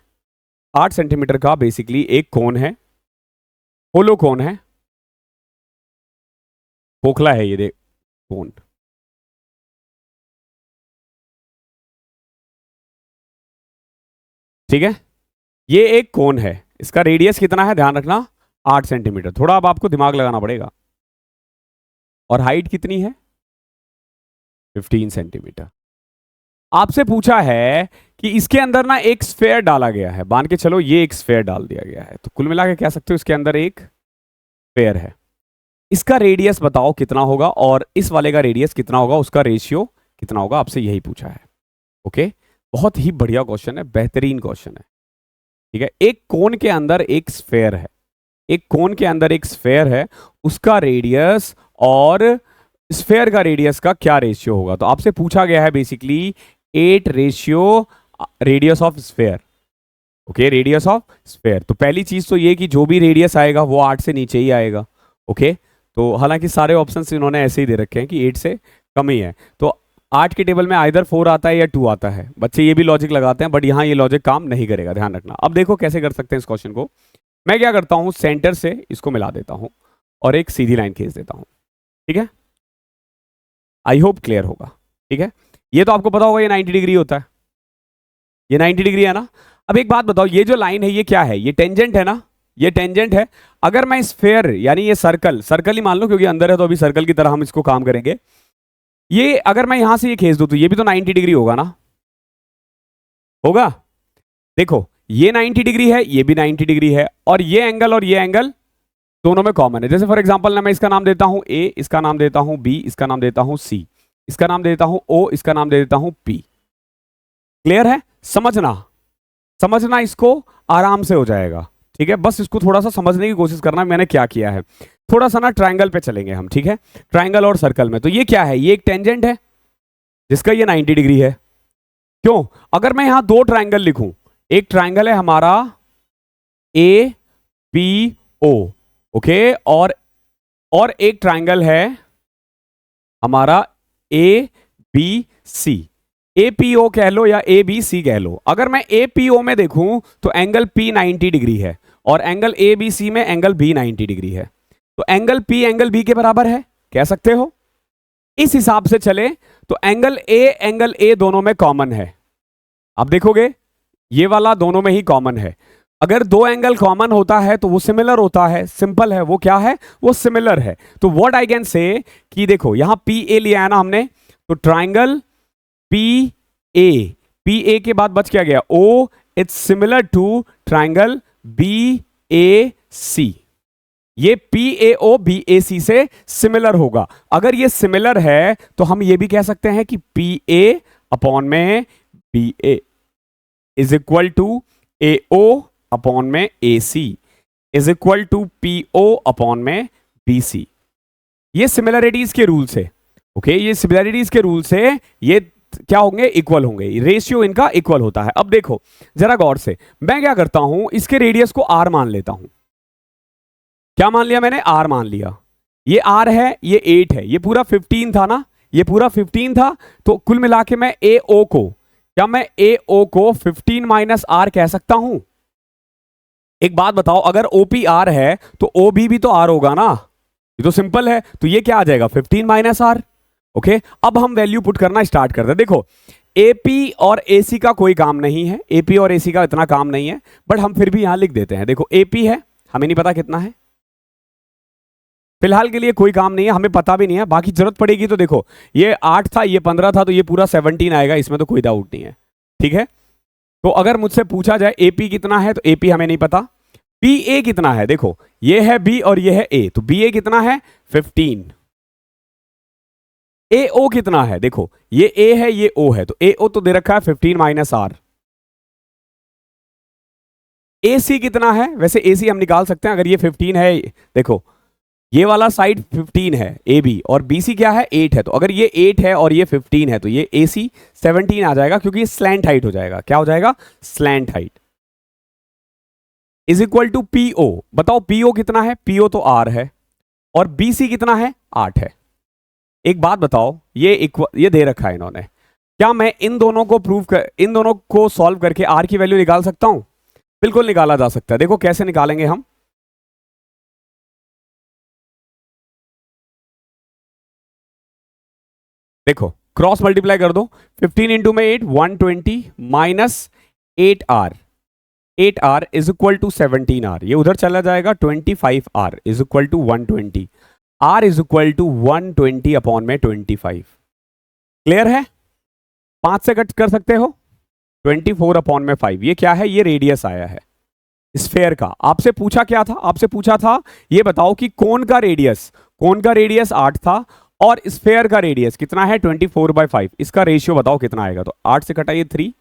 8 सेंटीमीटर का बेसिकली एक कोन है, होलो कॉन है, खोखला है ये देख कोन। ठीक है, ये एक कोन है, इसका रेडियस कितना है ध्यान रखना 8 सेंटीमीटर, थोड़ा अब आपको दिमाग लगाना पड़ेगा। और हाइट कितनी है 15 सेंटीमीटर। आपसे पूछा है कि इसके अंदर ना एक स्फेयर डाला गया है, मान के चलो ये एक स्फेयर डाल दिया गया है, तो कुल मिला के कह सकते हो इसके अंदर एक स्फेयर है। इसका रेडियस बताओ कितना होगा और इस वाले का रेडियस कितना होगा, उसका रेशियो कितना होगा, आपसे यही पूछा है। ओके, बहुत ही बढ़िया क्वेश्चन है, बेहतरीन क्वेश्चन है। ठीक है, एक कोन के अंदर एक स्फेयर है, एक कोन के अंदर एक स्फेयर है, उसका रेडियस और स्फेयर का रेडियस का क्या रेशियो होगा। तो आपसे पूछा गया है basically 8 ratio radius of sphere. Okay, radius of sphere. तो पहली चीज तो ये कि जो भी रेडियस आएगा वो 8 से नीचे ही आएगा। ओके, तो हालांकि सारे ऑप्शंस इन्होंने ऐसे ही दे रखे हैं कि 8 से कम ही है, तो 8 के टेबल में आइदर 4 आता है या 2 आता है। बच्चे ये भी लॉजिक लगाते हैं, बट यहाँ ये लॉजिक काम नहीं करेगा, ध्यान रखना। अब देखो कैसे कर सकते हैं इस क्वेश्चन को। मैं क्या करता हूँ, सेंटर से इसको मिला देता हूँ और एक सीधी लाइन खींच देता हूँ। ठीक है, आई होप क्लियर होगा। ठीक है, ये तो आपको पता होगा ये 90 डिग्री होता है, ये 90 डिग्री है ना। अब एक बात बताओ, ये जो लाइन है ये क्या है, ये टेंजेंट है ना, ये टेंजेंट है। अगर मैं स्फेयर यानी ये सर्कल, सर्कल ही मान लो क्योंकि अंदर है तो अभी सर्कल की तरह हम इसको काम करेंगे। ये अगर मैं यहां से ये खींच दूं तो ये भी तो 90 डिग्री होगा ना, होगा। देखो ये 90 डिग्री है, ये भी 90 डिग्री है, और ये एंगल दोनों में कॉमन है। जैसे फॉर एग्जांपल ना मैं इसका नाम देता हूं ए, इसका नाम देता हूं बी, इसका नाम देता हूं सी, इसका नाम देता हूं ओ, इसका नाम दे देता हूं पी। क्लियर है, समझना इसको आराम से हो जाएगा। ठीक है, बस इसको थोड़ा सा समझने की कोशिश करना मैंने क्या किया है। थोड़ा सा ना ट्रायंगल पे चलेंगे हम। ठीक है, ट्रायंगल और सर्कल में तो ये क्या है, ये एक टेंजेंट है जिसका ये 90 डिग्री है। क्यों, अगर मैं यहां 2 ट्रायंगल लिखूं, एक ट्रायंगल है हमारा ए पी ओ, ओके, और एक ट्रायंगल है हमारा A B C, A P O कह लो या ए बी सी कह लो। अगर मैं ए पी ओ में देखूं तो एंगल पी 90 डिग्री है और एंगल ए बी सी में एंगल बी 90 डिग्री है। तो एंगल पी एंगल बी के बराबर है, कह सकते हो। इस हिसाब से चले तो एंगल ए दोनों में कॉमन है। आप देखोगे ये वाला दोनों में ही कॉमन है। अगर दो एंगल कॉमन होता है तो वो सिमिलर होता है, सिंपल है, वो क्या है, वो सिमिलर है। तो व्हाट आई कैन से कि देखो यहां पी ए लिया है ना हमने, तो ट्राइंगल पी ए के बाद बच क्या गया, oh, it's similar to triangle B A C. ये P A O B A सी से सिमिलर होगा। अगर ये सिमिलर है तो हम ये भी कह सकते हैं कि पी ए अपॉन में B A is equal to A O upon में A C is equal to P O upon में बी सी। ये सिमिलरिटीज के रूल से, ओके, ये सिमिलरिटीज के रूल से ये क्या होंगे, इक्वल होंगे, रेशियो इनका इक्वल होता है। अब देखो जरा गौर से, मैं क्या करता हूं, इसके रेडियस को आर मान लेता हूं। क्या मान लिया मैंने, आर मान लिया। ये आर है, ये 8 है, ये पूरा 15 था ना, ये पूरा 15 था। तो कुल मिला के मैं ए ओ को, क्या मैं ए ओ को 15 माइनस आर कह सकता हूं? एक बात बताओ, अगर ओपी आर है तो ओ भी तो आर होगा ना, ये तो सिंपल है। तो ये क्या आ जाएगा, 15 माइनस आर। ओके, अब हम वैल्यू पुट करना स्टार्ट करते हैं। देखो एपी और एसी का कोई काम नहीं है, एपी और एसी का इतना काम नहीं है, बट हम फिर भी यहां लिख देते हैं। देखो एपी है, हमें नहीं पता कितना है, फिलहाल के लिए कोई काम नहीं है, हमें पता भी नहीं है, बाकी जरूरत पड़ेगी तो देखो ये 8 था, ये 15 था, तो ये पूरा 17 आएगा, इसमें तो कोई डाउट नहीं है। ठीक है, तो अगर मुझसे पूछा जाए एपी कितना है, तो एपी हमें नहीं पता। बी ए कितना है, देखो ये है बी और ये है ए, तो बी ए कितना है 15। ए ओ कितना है, देखो ये ए है ये ओ है, तो ए ओ तो दे रखा है 15 माइनस आर। ए सी कितना है, वैसे ए सी हम निकाल सकते हैं, अगर ये 15 है, देखो ये वाला साइड 15 है ए बी, और बी सी क्या है 8 है, तो अगर ये 8 है और ये 15 है तो ये ए सी 17 आ जाएगा, क्योंकि ये स्लैंट हाइट हो जाएगा। क्या हो जाएगा, slant height is equal to PO. बताओ पीओ कितना है, पीओ तो आर है, और बी सी कितना है 8 है। एक बात बताओ, ये दे रखा है इन्होंने, क्या मैं इन दोनों को इन दोनों को सॉल्व करके आर की वैल्यू निकाल सकता हूं? बिल्कुल निकाला जा सकता है। देखो कैसे निकालेंगे हम, देखो क्रॉस मल्टीप्लाई कर दो, 15 इंटू में 8 120 minus 8r, 8r is equal to 17r, ये उधर चला जाएगा, 25r is equal to 120, r is equal to 120 upon में 25। क्लियर है, 5 से कट कर सकते हो, 24 अपॉन में 5। ये क्या है, ये रेडियस आया है स्फेयर का। आपसे पूछा क्या था, आपसे पूछा था ये बताओ कि कोन का रेडियस 8 था और स्फेयर का रेडियस कितना है 24/5। इसका रेशियो बताओ कितना आएगा, तो 8 से कटाइए 3,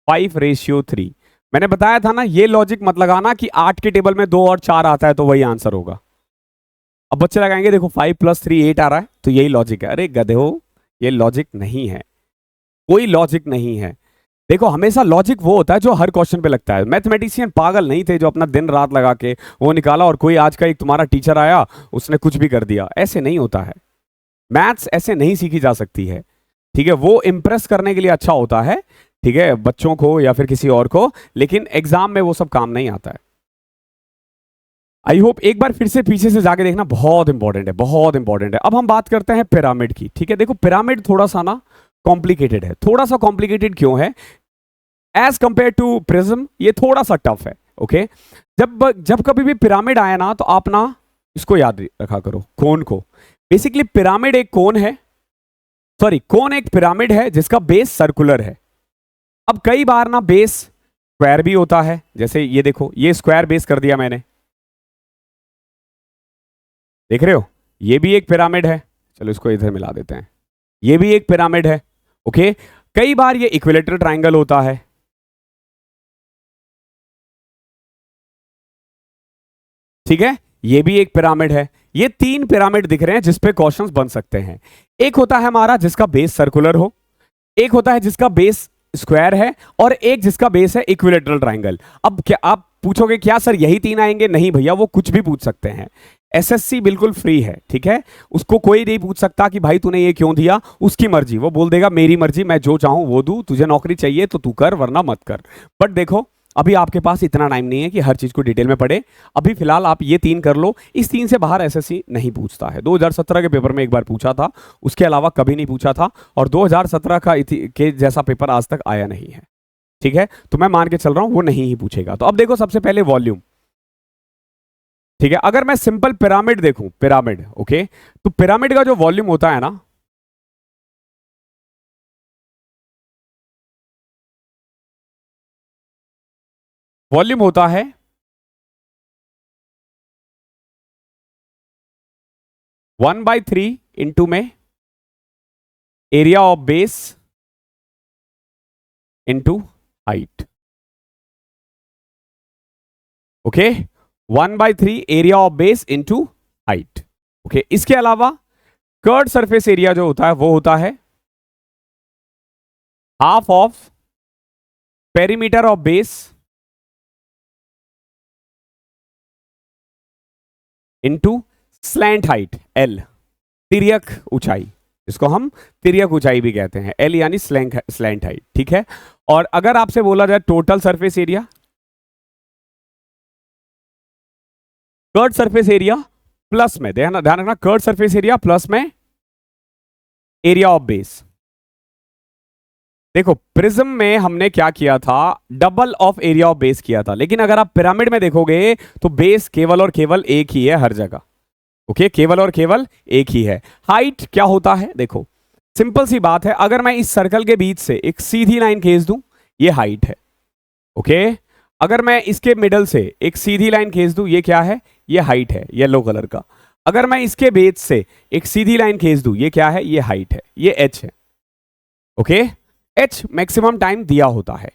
5:3। मैंने बताया था ना, ये लॉजिक मत लगाना कि 8 के टेबल में 2 और 4 आता है तो वही आंसर होगा। अब बच्चे लगाएंगे, देखो 5 + 3 8 आ रहा है, तो यही लॉजिक है। अरे गधे हो, ये लॉजिक नहीं है, कोई लॉजिक नहीं है। देखो हमेशा लॉजिक वो होता है जो हर क्वेश्चन पे लगता है। मैथमेटिशियन पागल नहीं थे जो अपना दिन रात लगा के वो निकाला, और कोई आज का एक तुम्हारा टीचर आया उसने कुछ भी कर दिया। ऐसे नहीं होता है, मैथ्स ऐसे नहीं सीखी जा सकती है। ठीक है, वो इंप्रेस करने के लिए अच्छा होता है, ठीक है, बच्चों को या फिर किसी और को, लेकिन एग्जाम में वो सब काम नहीं आता है। आई होप एक बार फिर से पीछे से जाके देखना, बहुत इंपॉर्टेंट है, बहुत इंपॉर्टेंट है। अब हम बात करते हैं पिरामिड की। ठीक है, देखो पिरामिड थोड़ा सा ना कॉम्प्लिकेटेड है। थोड़ा सा कॉम्प्लिकेटेड क्यों है, एज कंपेयर टू प्रिज्म ये थोड़ा सा टफ है। ओके, जब कभी भी पिरामिड आया ना, तो आप ना इसको याद रखा करो, कोन को। बेसिकली पिरामिड एक कोन है, सॉरी कोन एक पिरामिड है जिसका बेस सर्कुलर है। अब कई बार ना बेस स्क्वायर भी होता है, जैसे ये देखो, ये स्क्वायर बेस कर दिया मैंने, देख रहे हो, ये भी एक पिरामिड है। चलो इसको इधर मिला देते हैं, ये भी एक पिरामिड है। ओके, कई बार ये इक्विलेटरल ट्रायंगल होता है। ठीक है, ये भी एक पिरामिड है। ये 3 पिरामिड दिख रहे हैं जिसपे क्वेश्चंस बन सकते हैं। एक होता है हमारा जिसका बेस सर्कुलर हो, एक होता है जिसका बेस स्क्वायर है, और एक जिसका बेस है इक्विलेटरल ट्रायंगल। अब क्या आप पूछोगे क्या सर यही 3 आएंगे? नहीं भैया, वो कुछ भी पूछ सकते हैं। एसएससी बिल्कुल फ्री है, ठीक है, उसको कोई नहीं पूछ सकता कि भाई तूने ये क्यों दिया, उसकी मर्जी, वो बोल देगा मेरी मर्जी, मैं जो चाहूं वो दूं, तुझे नौकरी चाहिए तो तू कर वरना मत कर। बट देखो अभी आपके पास इतना टाइम नहीं है कि हर चीज को डिटेल में पढ़े। अभी फिलहाल आप ये 3 कर लो। इस 3 से बाहर एसएससी नहीं पूछता है। 2017 के पेपर में एक बार पूछा था, उसके अलावा कभी नहीं पूछा था, और 2017 का के जैसा पेपर आज तक आया नहीं है। ठीक है, तो मैं मान के चल रहा हूं वो नहीं ही पूछेगा। तो अब देखो, सबसे पहले वॉल्यूम। ठीक है, अगर मैं सिंपल पिरामिड देखूं, पिरामिड, ओके, तो पिरामिड का जो वॉल्यूम होता है ना, वॉल्यूम होता है 1/3 इंटू में area of base into height. Okay, 1/3 area of base into height. Okay, इसके अलावा कर्ड सरफेस एरिया जो होता है वो होता है half of perimeter of base into slant height, L, तिर्यक ऊंचाई, इसको हम तिर्यक ऊंचाई भी कहते हैं, एल यानी स्लैंट हाइट। ठीक है, और अगर आपसे बोला जाए total surface area, curved surface area plus में, ध्यान रखना, कर्ड सरफेस एरिया प्लस में एरिया ऑफ बेस। देखो, प्रिज्म में हमने क्या किया था, double of area of base किया था, लेकिन अगर आप पिरामिड में देखोगे तो बेस केवल और केवल एक ही है हर जगह। ओके, केवल और केवल एक ही है। हाइट क्या होता है, देखो सिंपल सी बात है, अगर मैं इस सर्कल के बीच से एक सीधी लाइन खींच दूं, ये हाइट है। ओके, अगर मैं इसके मिडल से एक सीधी लाइन खींच दूं, ये क्या है, ये हाइट है, येलो कलर का। अगर मैं इसके बेस से एक सीधी लाइन खींच दूं, ये क्या है, ये हाइट है, ये एच है। ओके, एच मैक्सिमम टाइम दिया होता है,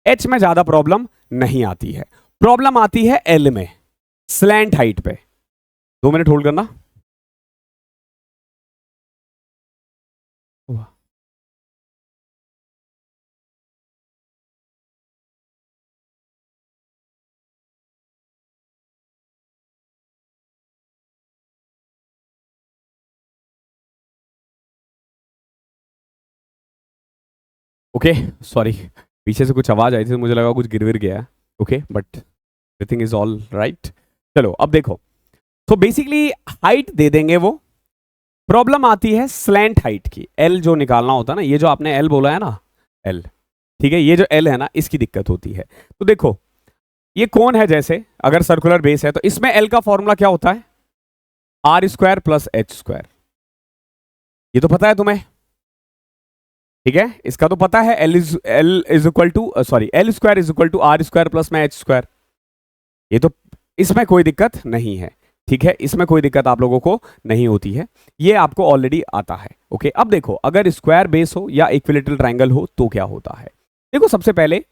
एच में ज्यादा प्रॉब्लम नहीं आती है। प्रॉब्लम आती है एल में, स्लैंट हाइट पे। 2 मिनट होल्ड करना। ओके, सॉरी, पीछे से कुछ आवाज आई थी तो मुझे लगा कुछ गिर विर गया है। Okay, but everything is all right. चलो अब देखो, तो बेसिकली हाइट दे देंगे वो, प्रॉब्लम आती है स्लैंट हाइट की, एल जो निकालना होता है ना, ये जो आपने एल बोला है ना, एल, ठीक है, ये जो एल है ना, इसकी दिक्कत होती है। तो देखो, ये कौन है, जैसे अगर सर्कुलर बेस है तो इसमें एल का फॉर्मूला क्या होता है, R square plus H square, ये तो पता है तुम्हें। ठीक है, इसका तो पता है, L is equal to, sorry, L square is equal to R square plus में एच स्क्वायर, ये तो, इसमें कोई दिक्कत नहीं है। ठीक है, इसमें कोई दिक्कत आप लोगों को नहीं होती है, ये आपको ऑलरेडी आता है। ओके, अब देखो, अगर स्क्वायर बेस हो या इक्विलेटरल ट्रायंगल हो तो क्या होता है। देखो, सबसे पहले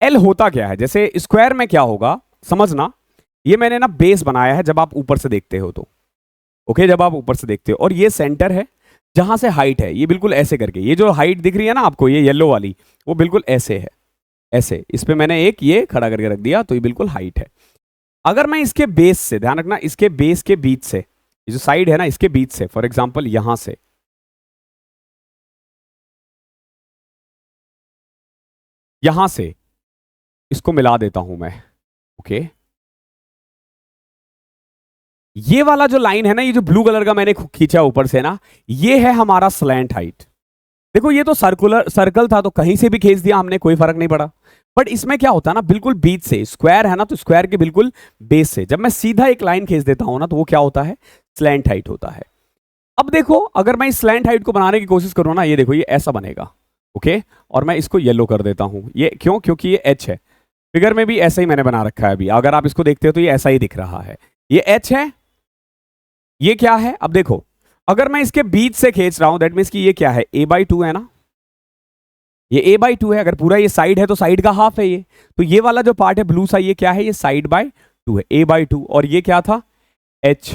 एल होता क्या है, जैसे स्क्वायर में क्या होगा समझना, ये मैंने ना बेस बनाया है जब आप ऊपर से देखते हो तो, ओके, जब आप ऊपर से देखते हो, और ये सेंटर है जहां से हाइट है, ये बिल्कुल ऐसे करके, ये जो हाइट दिख रही है ना आपको, ये येलो वाली, वो बिल्कुल ऐसे है, ऐसे, इस पे मैंने एक ये खड़ा करके रख दिया, तो ये बिल्कुल हाइट है। अगर मैं इसके बेस से, ध्यान रखना, इसके बेस के बीच से, ये जो साइड है ना, इसके बीच से, फॉर एग्जांपल यहां से, यहां से इसको मिला देता हूं मैं। ओके, ये वाला जो लाइन है ना, ये जो ब्लू कलर का मैंने खींचा ऊपर से ना, ये है हमारा स्लैंट हाइट। देखो, ये तो सर्कल था तो कहीं से भी खींच दिया हमने, कोई फर्क नहीं पड़ा। बट इसमें क्या होता है ना, बिल्कुल बीच से, स्क्वायर है ना, तो स्क्वायर के बिल्कुल बेस से जब मैं सीधा एक लाइन खींच देता हूं ना, तो वो क्या होता है, स्लैंट हाइट होता है। अब देखो, अगर मैं इस स्लैंट हाइट को बनाने की कोशिश करूं ना, ये देखो, ये ऐसा बनेगा। ओके, और मैं इसको येलो कर देता हूं, ये क्यों, क्योंकि ये एच है, फिगर में भी ऐसा ही मैंने बना रखा है अभी, अगर आप इसको देखते हो तो ये ऐसा ही दिख रहा है, ये एच है, ये क्या है। अब देखो, अगर मैं इसके बीच से खींच रहा हूं, दैट मीन्स कि ये क्या है, a/2 है ना, ये a/2 है, अगर पूरा ये साइड है तो साइड का हाफ है ये, तो ये वाला जो पार्ट है ब्लू सा, ये क्या है, ये साइड/2 है, a/2, और ये क्या था, h।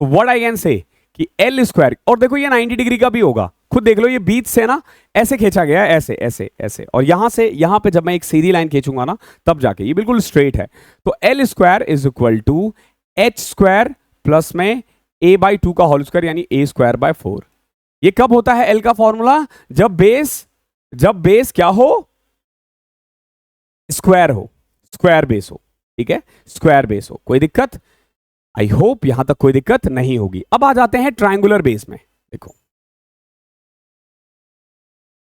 What I can say कि एल स्क्वायर, और देखो ये 90 डिग्री का भी होगा, खुद देख लो, ये बीच से ना ऐसे खींचा गया है, ऐसे ऐसे ऐसे, और यहां से यहां पे जब मैं एक सीधी लाइन खींचूंगा ना, तब जाके ये बिल्कुल स्ट्रेट है। तो L square is equal to H square plus में a/2 का होल स्क्वायर, यानी a²/4। ये कब होता है एल का फॉर्मूला, जब बेस क्या हो, स्क्वायर हो, स्क्वायर बेस हो, ठीक है, स्क्वायर बेस हो, कोई दिक्कत? आई होप यहां तक कोई दिक्कत नहीं होगी। अब आ जाते हैं ट्रायंगुलर बेस में। देखो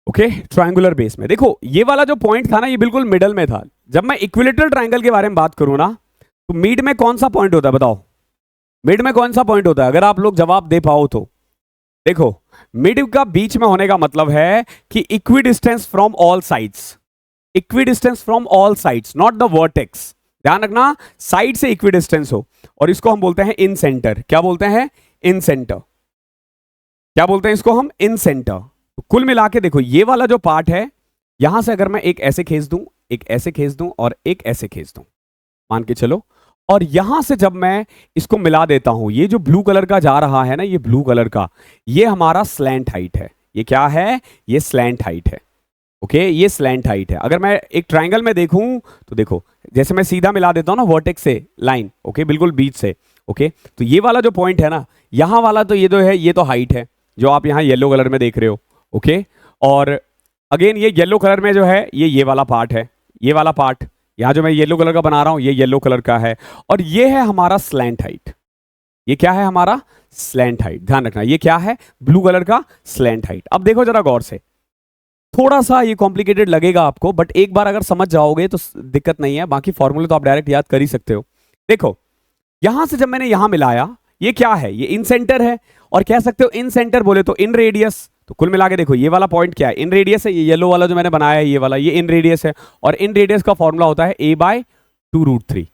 ओके, ट्रायंगुलर बेस में देखो, ये वाला जो पॉइंट था ना, ये बिल्कुल मिडल में था। जब मैं इक्विलेटरल ट्रायंगल के बारे में बात करूं ना, तो मिड में कौन सा पॉइंट होता है बताओ? मिड में कौन सा पॉइंट होता है? अगर आप लोग जवाब दे पाओ तो देखो, मिड का बीच में होने का मतलब है कि equi distance from all sides, equi distance from all sides, not the vertex. ध्यान रखना, साइड से इक्वी डिस्टेंस हो, और इसको हम बोलते हैं इन सेंटर। क्या बोलते हैं? इन सेंटर। क्या बोलते हैं इसको हम? इन सेंटर। तो कुल मिला के देखो, ये वाला जो पार्ट है, यहां से अगर मैं एक ऐसे खींच दूं, एक ऐसे खींच दूं और एक ऐसे खींच दूं, मान के चलो, और यहां से जब मैं इसको मिला देता हूं, ये जो ब्लू कलर का जा रहा है ना, ये ब्लू कलर का, ये हमारा स्लैंट हाइट है। ये क्या है? ये स्लैंट हाइट है। ओके, ये स्लैंट हाइट है। अगर मैं एक ट्रायंगल में देखूं तो देखो, जैसे मैं सीधा मिला देता हूं ना वर्टेक्स से लाइन, ओके, बिल्कुल बीच से, ओके, तो ये वाला जो पॉइंट है ना, यहां वाला, तो ये जो है, ये तो हाइट है जो आप यहां येलो कलर में देख रहे हो, ओके। और अगेन ये येलो कलर में जो है, ये वाला पार्ट है, ये वाला पार्ट यहां जो मैं येलो कलर का बना रहा हूं, ये येलो कलर का है, और ये है हमारा स्लैंट हाइट। ये क्या है? हमारा स्लैंट हाइट। ध्यान रखना, ये क्या है? ब्लू कलर का स्लैंट हाइट। अब देखो जरा गौर से, थोड़ा सा ये कॉम्प्लिकेटेड लगेगा आपको, बट एक बार अगर समझ जाओगे तो दिक्कत नहीं है, बाकी फॉर्मूले तो आप डायरेक्ट याद कर ही सकते हो। देखो, यहां से जब मैंने यहां मिलाया, ये क्या है? ये इन सेंटर है, और कह सकते हो इन सेंटर बोले तो इन रेडियस। तो कुल मिला के देखो, ये वाला पॉइंट क्या है? इन रेडियस है। ये येलो वाला जो मैंने बनाया है, ये वाला, ये इन रेडियस है, और इन रेडियस का फॉर्मूला होता है a/2√3,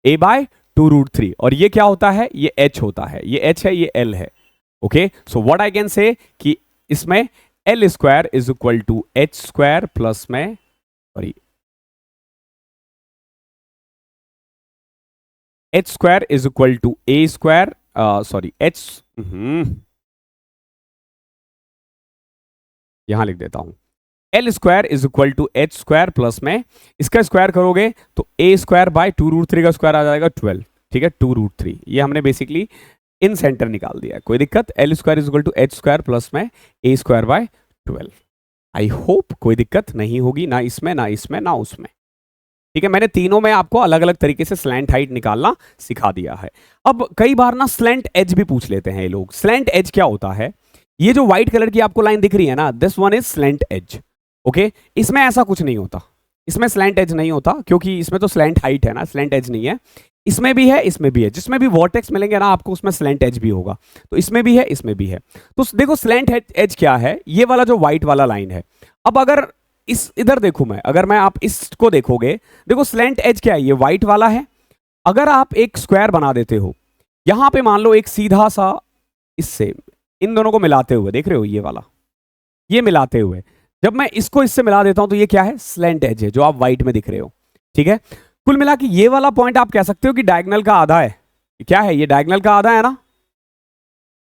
a/2√3। और ये क्या होता है? ये h होता है, ये h है, ये l है। Okay, so what I can say कि इसमें L square is equal to H square plus में, sorry, h square is equal to a square, sorry h, यहां लिख देता हूं, L square is equal to H square plus में, इसका square करोगे तो ए स्क्वायर बाय 2√3 का स्क्वायर आ जाएगा 12, ठीक है, 2√3। ये हमने बेसिकली इन सेंटर निकाल दिया। कोई दिक्कत? L square is equal to H square plus में A square by 12। I hope कोई दिक्कत नहीं होगी, ना इसमें, ना इसमें, ना उसमें, ठीक है। मैंने तीनों में आपको अलग अलग तरीके से स्लैंट हाइट निकालना सिखा दिया है। अब कई बार ना स्लैंट एज भी पूछ लेते हैं ये लोग। स्लैंट एज क्या होता है? ये जो व्हाइट कलर की आपको लाइन दिख रही है ना, this one is slant edge. Okay, इसमें ऐसा कुछ नहीं होता, इसमें स्लैंट एज नहीं होता, क्योंकि इसमें तो स्लैंट हाइट है ना, स्लैंट एज नहीं है। इसमें भी है, इसमें भी है, जिसमें भी वर्टेक्स मिलेंगे ना आपको, उसमें स्लैंट एज भी होगा। तो इसमें भी है, इसमें भी है। तो देखो स्लैंट एज क्या है? ये वाला जो व्हाइट वाला लाइन है। अब अगर इस इधर देखूं मैं, अगर मैं, आप इसको देखोगे, देखो स्लैंट एज क्या है? ये व्हाइट वाला है। अगर आप एक स्क्वायर बना देते हो, यहां पे मान लो एक सीधा सा, इससे इन दोनों को मिलाते हुए, देख रहे हो ये वाला, ये मिलाते हुए, जब मैं इसको इससे मिला देता हूं तो ये क्या है? स्लैंट एज है, जो आप व्हाइट में दिख रहे हो, ठीक है। कुल मिला के ये वाला पॉइंट आप कह सकते हो कि डायगोनल का आधा है। क्या है? ये डायगोनल का आधा है ना,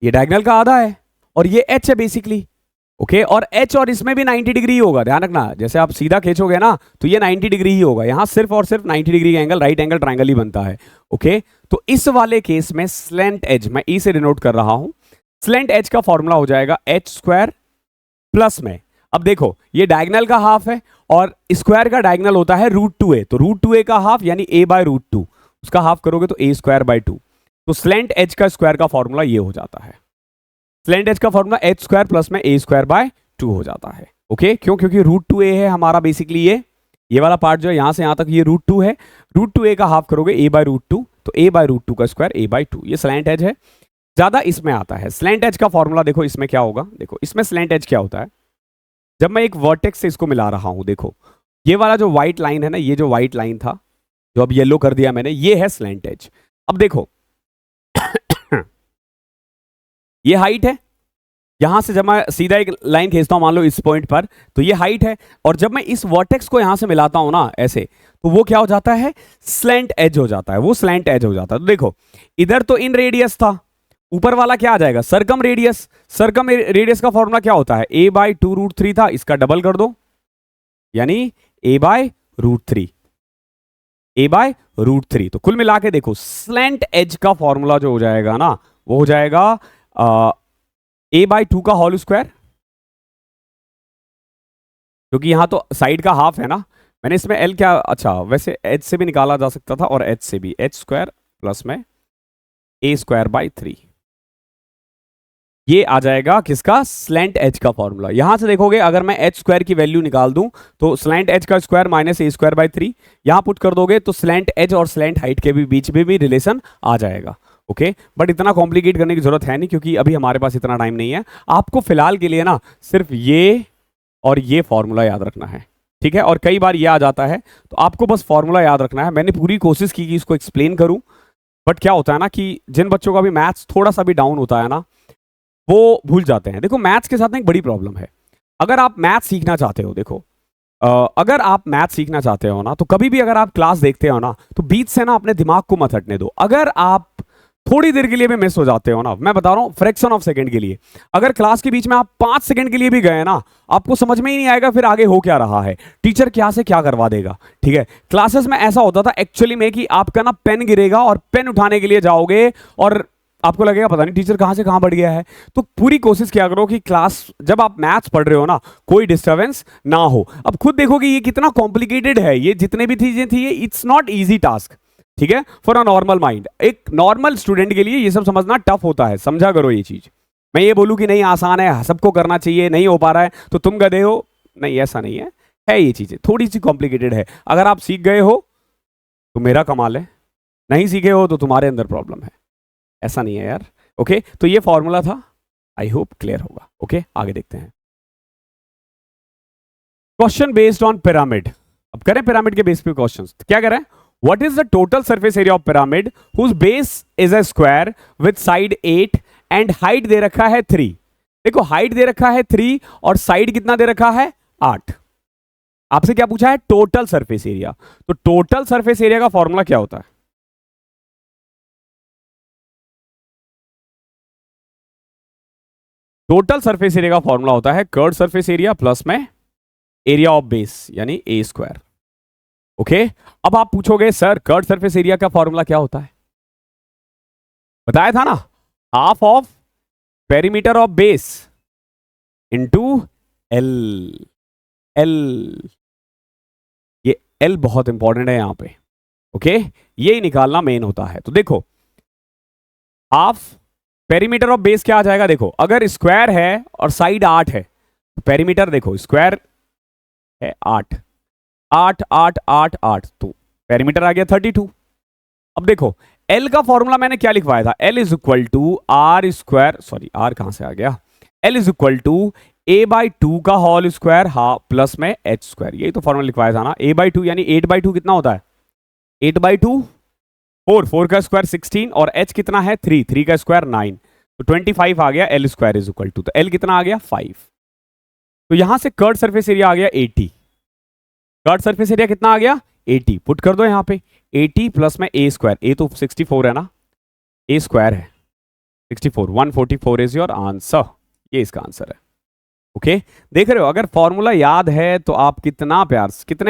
ये डायगोनल का आधा है, और ये एच है बेसिकली। ओके, और एच और इसमें भी 90 डिग्री होगा। ध्यान रखना, जैसे आप सीधा खींचोगे ना, तो ये 90 डिग्री ही होगा। यहां सिर्फ और सिर्फ 90 डिग्री का एंगल, राइट एंगल ट्रायंगल ही बनता है। ओके, तो इस वाले केस में स्लैंट एज, मैं ई से डिनोट कर रहा हूं, स्लैंट एज का फॉर्मूला हो जाएगा एच स्क्वायर प्लस में, अब देखो ये डायगोनल का हाफ है, और स्क्वायर का डायगोनल होता है √2a, तो √2a का हाफ यानी a/√2, उसका हाफ करोगे तो a²/2। तो स्लैंट एज का स्क्वायर का फॉर्मूला ये हो जाता है। स्लैंट एज का फॉर्मूला एच स्क्वायर प्लस में a²/2 हो जाता है। ओके, क्यों? क्योंकि √2a है हमारा बेसिकली, ये वाला पार्ट जो है यहां से यहां तक ये √2 है, √2a का हाफ करोगे a/√2, तो a/√2 का स्क्वायर a/2। ये स्लैंट एज है, ज्यादा इसमें आता है। स्लैंट एज का फॉर्मूला देखो इसमें क्या होगा, देखो इसमें स्लैंट एज क्या होता है? जब मैं एक वर्टेक्स से इसको मिला रहा हूं, देखो ये वाला जो व्हाइट लाइन है ना, ये जो व्हाइट लाइन था, जो अब येलो कर दिया मैंने, ये है स्लैंट एज। अब देखो ये हाइट है, यहां से जब मैं सीधा एक लाइन खींचता हूं मान लो इस पॉइंट पर, तो ये हाइट है, और जब मैं इस वर्टेक्स को यहां से मिलाता हूं ना ऐसे, तो वो क्या हो जाता है? स्लैंट एज हो जाता है, वो स्लैंट एज हो जाता है। तो देखो इधर तो इन रेडियस था, ऊपर वाला क्या आ जाएगा? सरकम रेडियस। सरकम रेडियस का फॉर्मूला क्या होता है? a/2√3 था, इसका डबल कर दो, यानी a/√3, a/√3। तो कुल मिला के देखो स्लैंट एज का फॉर्मूला जो हो जाएगा ना, वो हो जाएगा a/2 का होल स्क्वायर, क्योंकि यहां तो साइड का हाफ है ना, मैंने इसमें एल क्या, अच्छा वैसे एच से भी निकाला जा सकता था और एच से भी, एच स्क्वायर प्लस में ए स्क्वायर बाई 3, ये आ जाएगा किसका, स्लैंट एज का फॉर्मूला। यहां से देखोगे अगर मैं एच स्क्वायर की वैल्यू निकाल दूं तो स्लैंट एज का square minus A square by 3, यहां पुट कर दोगे तो स्लैंट एज और स्लैंट हाइट के भी बीच में भी रिलेशन आ जाएगा। ओके बट इतना कॉम्प्लिकेट करने की जरूरत है नहीं क्योंकि अभी हमारे पास इतना टाइम नहीं है। आपको फिलहाल के लिए ना सिर्फ ये और ये फॉर्मूला याद रखना है, ठीक है। और कई बार ये आ जाता है तो आपको बस फॉर्मूला याद रखना है। मैंने पूरी कोशिश की कि इसको एक्सप्लेन करूं, बट क्या होता है ना कि जिन बच्चों का भी मैथ्स थोड़ा सा भी डाउन होता है ना वो भूल जाते हैं। देखो मैथ्स के साथ ना एक बड़ी प्रॉब्लम है, अगर आप मैथ्स सीखना चाहते हो, देखो अगर आप मैथ्स सीखना चाहते हो ना तो कभी भी अगर आप क्लास देखते हो ना तो बीच से ना अपने दिमाग को मत हटने दो। अगर आप थोड़ी देर के लिए भी मिस हो जाते हो ना, मैं बता रहा हूं फ्रैक्शन ऑफ सेकंड के लिए, अगर क्लास के बीच में आप 5 सेकंड के लिए भी गए ना, आपको समझ में ही नहीं आएगा फिर आगे हो क्या रहा है, टीचर क्या से क्या करवा देगा, ठीक है। क्लासेस में ऐसा होता था एक्चुअली में कि आपका ना पेन गिरेगा और पेन उठाने के लिए जाओगे और आपको लगेगा पता नहीं टीचर कहां से कहां बढ़ गया है। तो पूरी कोशिश किया करो कि क्लास जब आप मैथ्स पढ़ रहे हो ना कोई डिस्टर्बेंस ना हो। अब खुद देखोगे ये कितना कॉम्प्लिकेटेड है, ये जितने भी चीजें थी, इट्स नॉट इजी टास्क, ठीक है, फॉर अ नॉर्मल माइंड। एक नॉर्मल स्टूडेंट के लिए ये सब समझना टफ होता है, समझा करो ये चीज। मैं ये बोलूं कि नहीं आसान है, सबको करना चाहिए, नहीं हो पा रहा है तो तुम गधे हो, नहीं ऐसा नहीं है ये चीजें थोड़ी सी कॉम्प्लिकेटेड है। अगर आप सीख गए हो तो मेरा कमाल है, नहीं सीखे हो तो तुम्हारे अंदर प्रॉब्लम है, ऐसा नहीं है यार। ओके तो ये फॉर्मूला था, आई होप क्लियर होगा। ओके आगे देखते हैं। Question based on pyramid. अब करें पिरामिड के बेस पे क्वेश्चंस। क्या कह रहे हैं, what is the total surface area of pyramid whose base is a square with side 8 and height दे रखा है 3। देखो हाइट दे रखा है 3 और साइड कितना दे रखा है 8। आपसे क्या पूछा है, टोटल सरफेस एरिया। तो टोटल सरफेस एरिया का फॉर्मूला क्या होता है, टोटल सरफेस एरिया का फॉर्मूला होता है कर्व सरफेस एरिया प्लस में एरिया ऑफ बेस यानी ए स्क्वायर। ओके अब आप पूछोगे सर कर्व सरफेस एरिया का फॉर्मूला क्या होता है, बताया था ना, half of perimeter of base into L. L, ये एल बहुत इंपॉर्टेंट है यहां पे। ओके ये निकालना मेन होता है। तो देखो हाफ पेरीमीटर ऑफ बेस क्या आ जाएगा, देखो अगर स्क्वायर है और साइड 8 है तो पेरीमीटर देखो स्क्वायर है 8 8 8 8 8 तो पेरीमीटर आ गया 32। अब देखो एल का फॉर्मूला मैंने क्या लिखवाया था, L is equal to R square, sorry R कहां से आ गया, L is equal to A by 2 का होल स्क्वायर हाफ प्लस में एच स्क्वायर। यही तो फॉर्मूला लिखवाया था ना, ए बाई 2 यानी 8/2 कितना होता है, 8/2 4, 4 का स्क्वायर 16 और h कितना है 3, 3 का स्क्वायर 9, तो 25 आ गया। L square is equal to, तो एल कितना आ गया 5। तो यहां से कर्व सरफेस एरिया आ गया 80। कर्व सरफेस एरिया कितना आ गया 80, पुट कर दो यहां पे 80 प्लस में ए स्क्वायर, ए तो 64 है ना, ए स्क्वायर है 64, 144 इज योर आंसर, ये इसका आंसर है। ओके देख रहे हो, अगर फॉर्मूला याद है तो आप कितने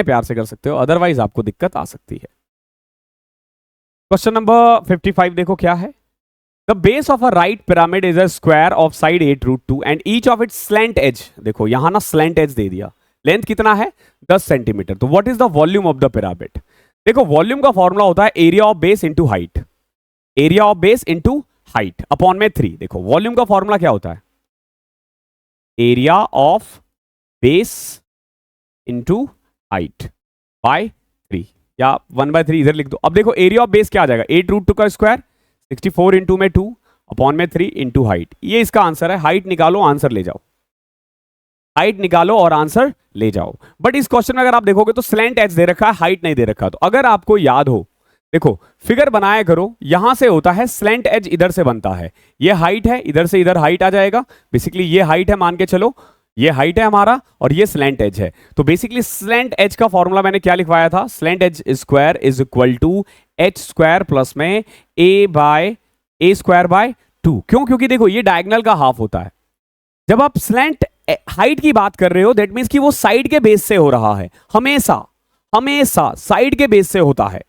प्यार से कर सकते हो, अदरवाइज आपको दिक्कत आ सकती है। क्वेश्चन नंबर 55 देखो क्या है, the base of a right pyramid is a square of side 8√2 and each of its slant edge. देखो यहां ना स्लैंट एज दे दिया, लेंथ कितना है 10 सेंटीमीटर। तो what is the volume of the pyramid, देखो वॉल्यूम का फॉर्मूला होता है area of base into height, area of base into height upon में 3। देखो वॉल्यूम का फॉर्मूला क्या होता है, area of base into height bye 3 या 1/3 इधर लिख दो। अब देखो एरिया ऑफ बेस क्या आ जाएगा 8√2 का स्क्वायर 64 इंटू में 2 अपॉन में 3 इंटू हाइट, ये इसका आंसर है। हाइट निकालो आंसर ले जाओ, हाइट निकालो और आंसर ले जाओ। बट इस क्वेश्चन में अगर आप देखोगे तो स्लैंट एज दे रखा है, हाइट नहीं दे रखा। तो अगर आपको याद हो, देखो फिगर बनाया करो, यहां से होता है स्लैंट एज इधर से बनता है, ये हाइट है, इधर से इधर हाइट आ जाएगा। बेसिकली ये हाइट है मान के चलो, ये हाइट है हमारा और ये स्लैंट एज है। तो बेसिकली स्लैंट एज का फॉर्मूला मैंने क्या लिखवाया था, slant edge square is equal to H square plus में ए स्क्वायर बाय 2। क्यों, क्योंकि देखो ये डायगोनल का हाफ होता है। जब आप स्लैंट हाइट की बात कर रहे हो दैट मीन्स कि वो साइड के बेस से हो रहा है, हमेशा हमेशा साइड के बेस से होता है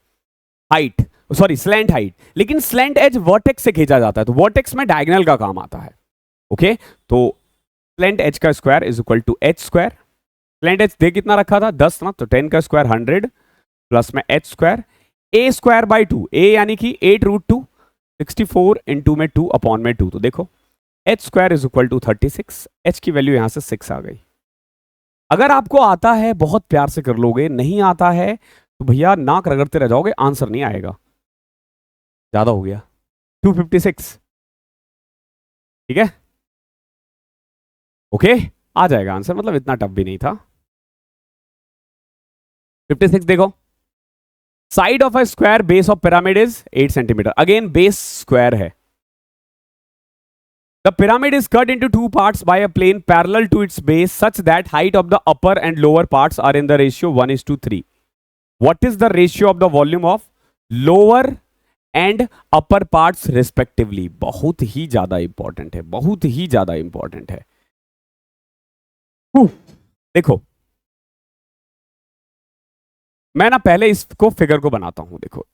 हाइट, सॉरी स्लैंट हाइट। लेकिन स्लैंट एज वर्टेक्स से खींचा जाता है, तो वर्टेक्स में डायगोनल का काम आता है। ओके तो स्लैंट एज का square is equal to H square, slant h दे कितना रखा था 10 ना, तो 10 का स्क्वायर 100 प्लस में H square a square by 2, a यानी कि 8√2, 64 इंटू में 2 अपॉन में 2, तो देखो H square is equal to 36, H की वैल्यू यहां से 6 आ गई। अगर आपको आता है बहुत प्यार से कर लोगे, नहीं आता है तो भैया नाक रगड़ते रह जाओगे, आंसर नहीं आएगा। ज्यादा हो गया 256, ठीक है ओके, आ जाएगा आंसर, मतलब इतना टफ भी नहीं था। 56 देखो, side of a square base of pyramid is 8 centimetre, again base square है। The pyramid is cut into two parts by a plane parallel to its base such that height of the upper and lower parts are in the ratio 1:3. What is the ratio of the volume of lower and upper parts respectively? बहुत ही ज्यादा important है, बहुत ही ज्यादा important है। देखो मैं ना पहले इसको फिगर को बनाता हूं, देखो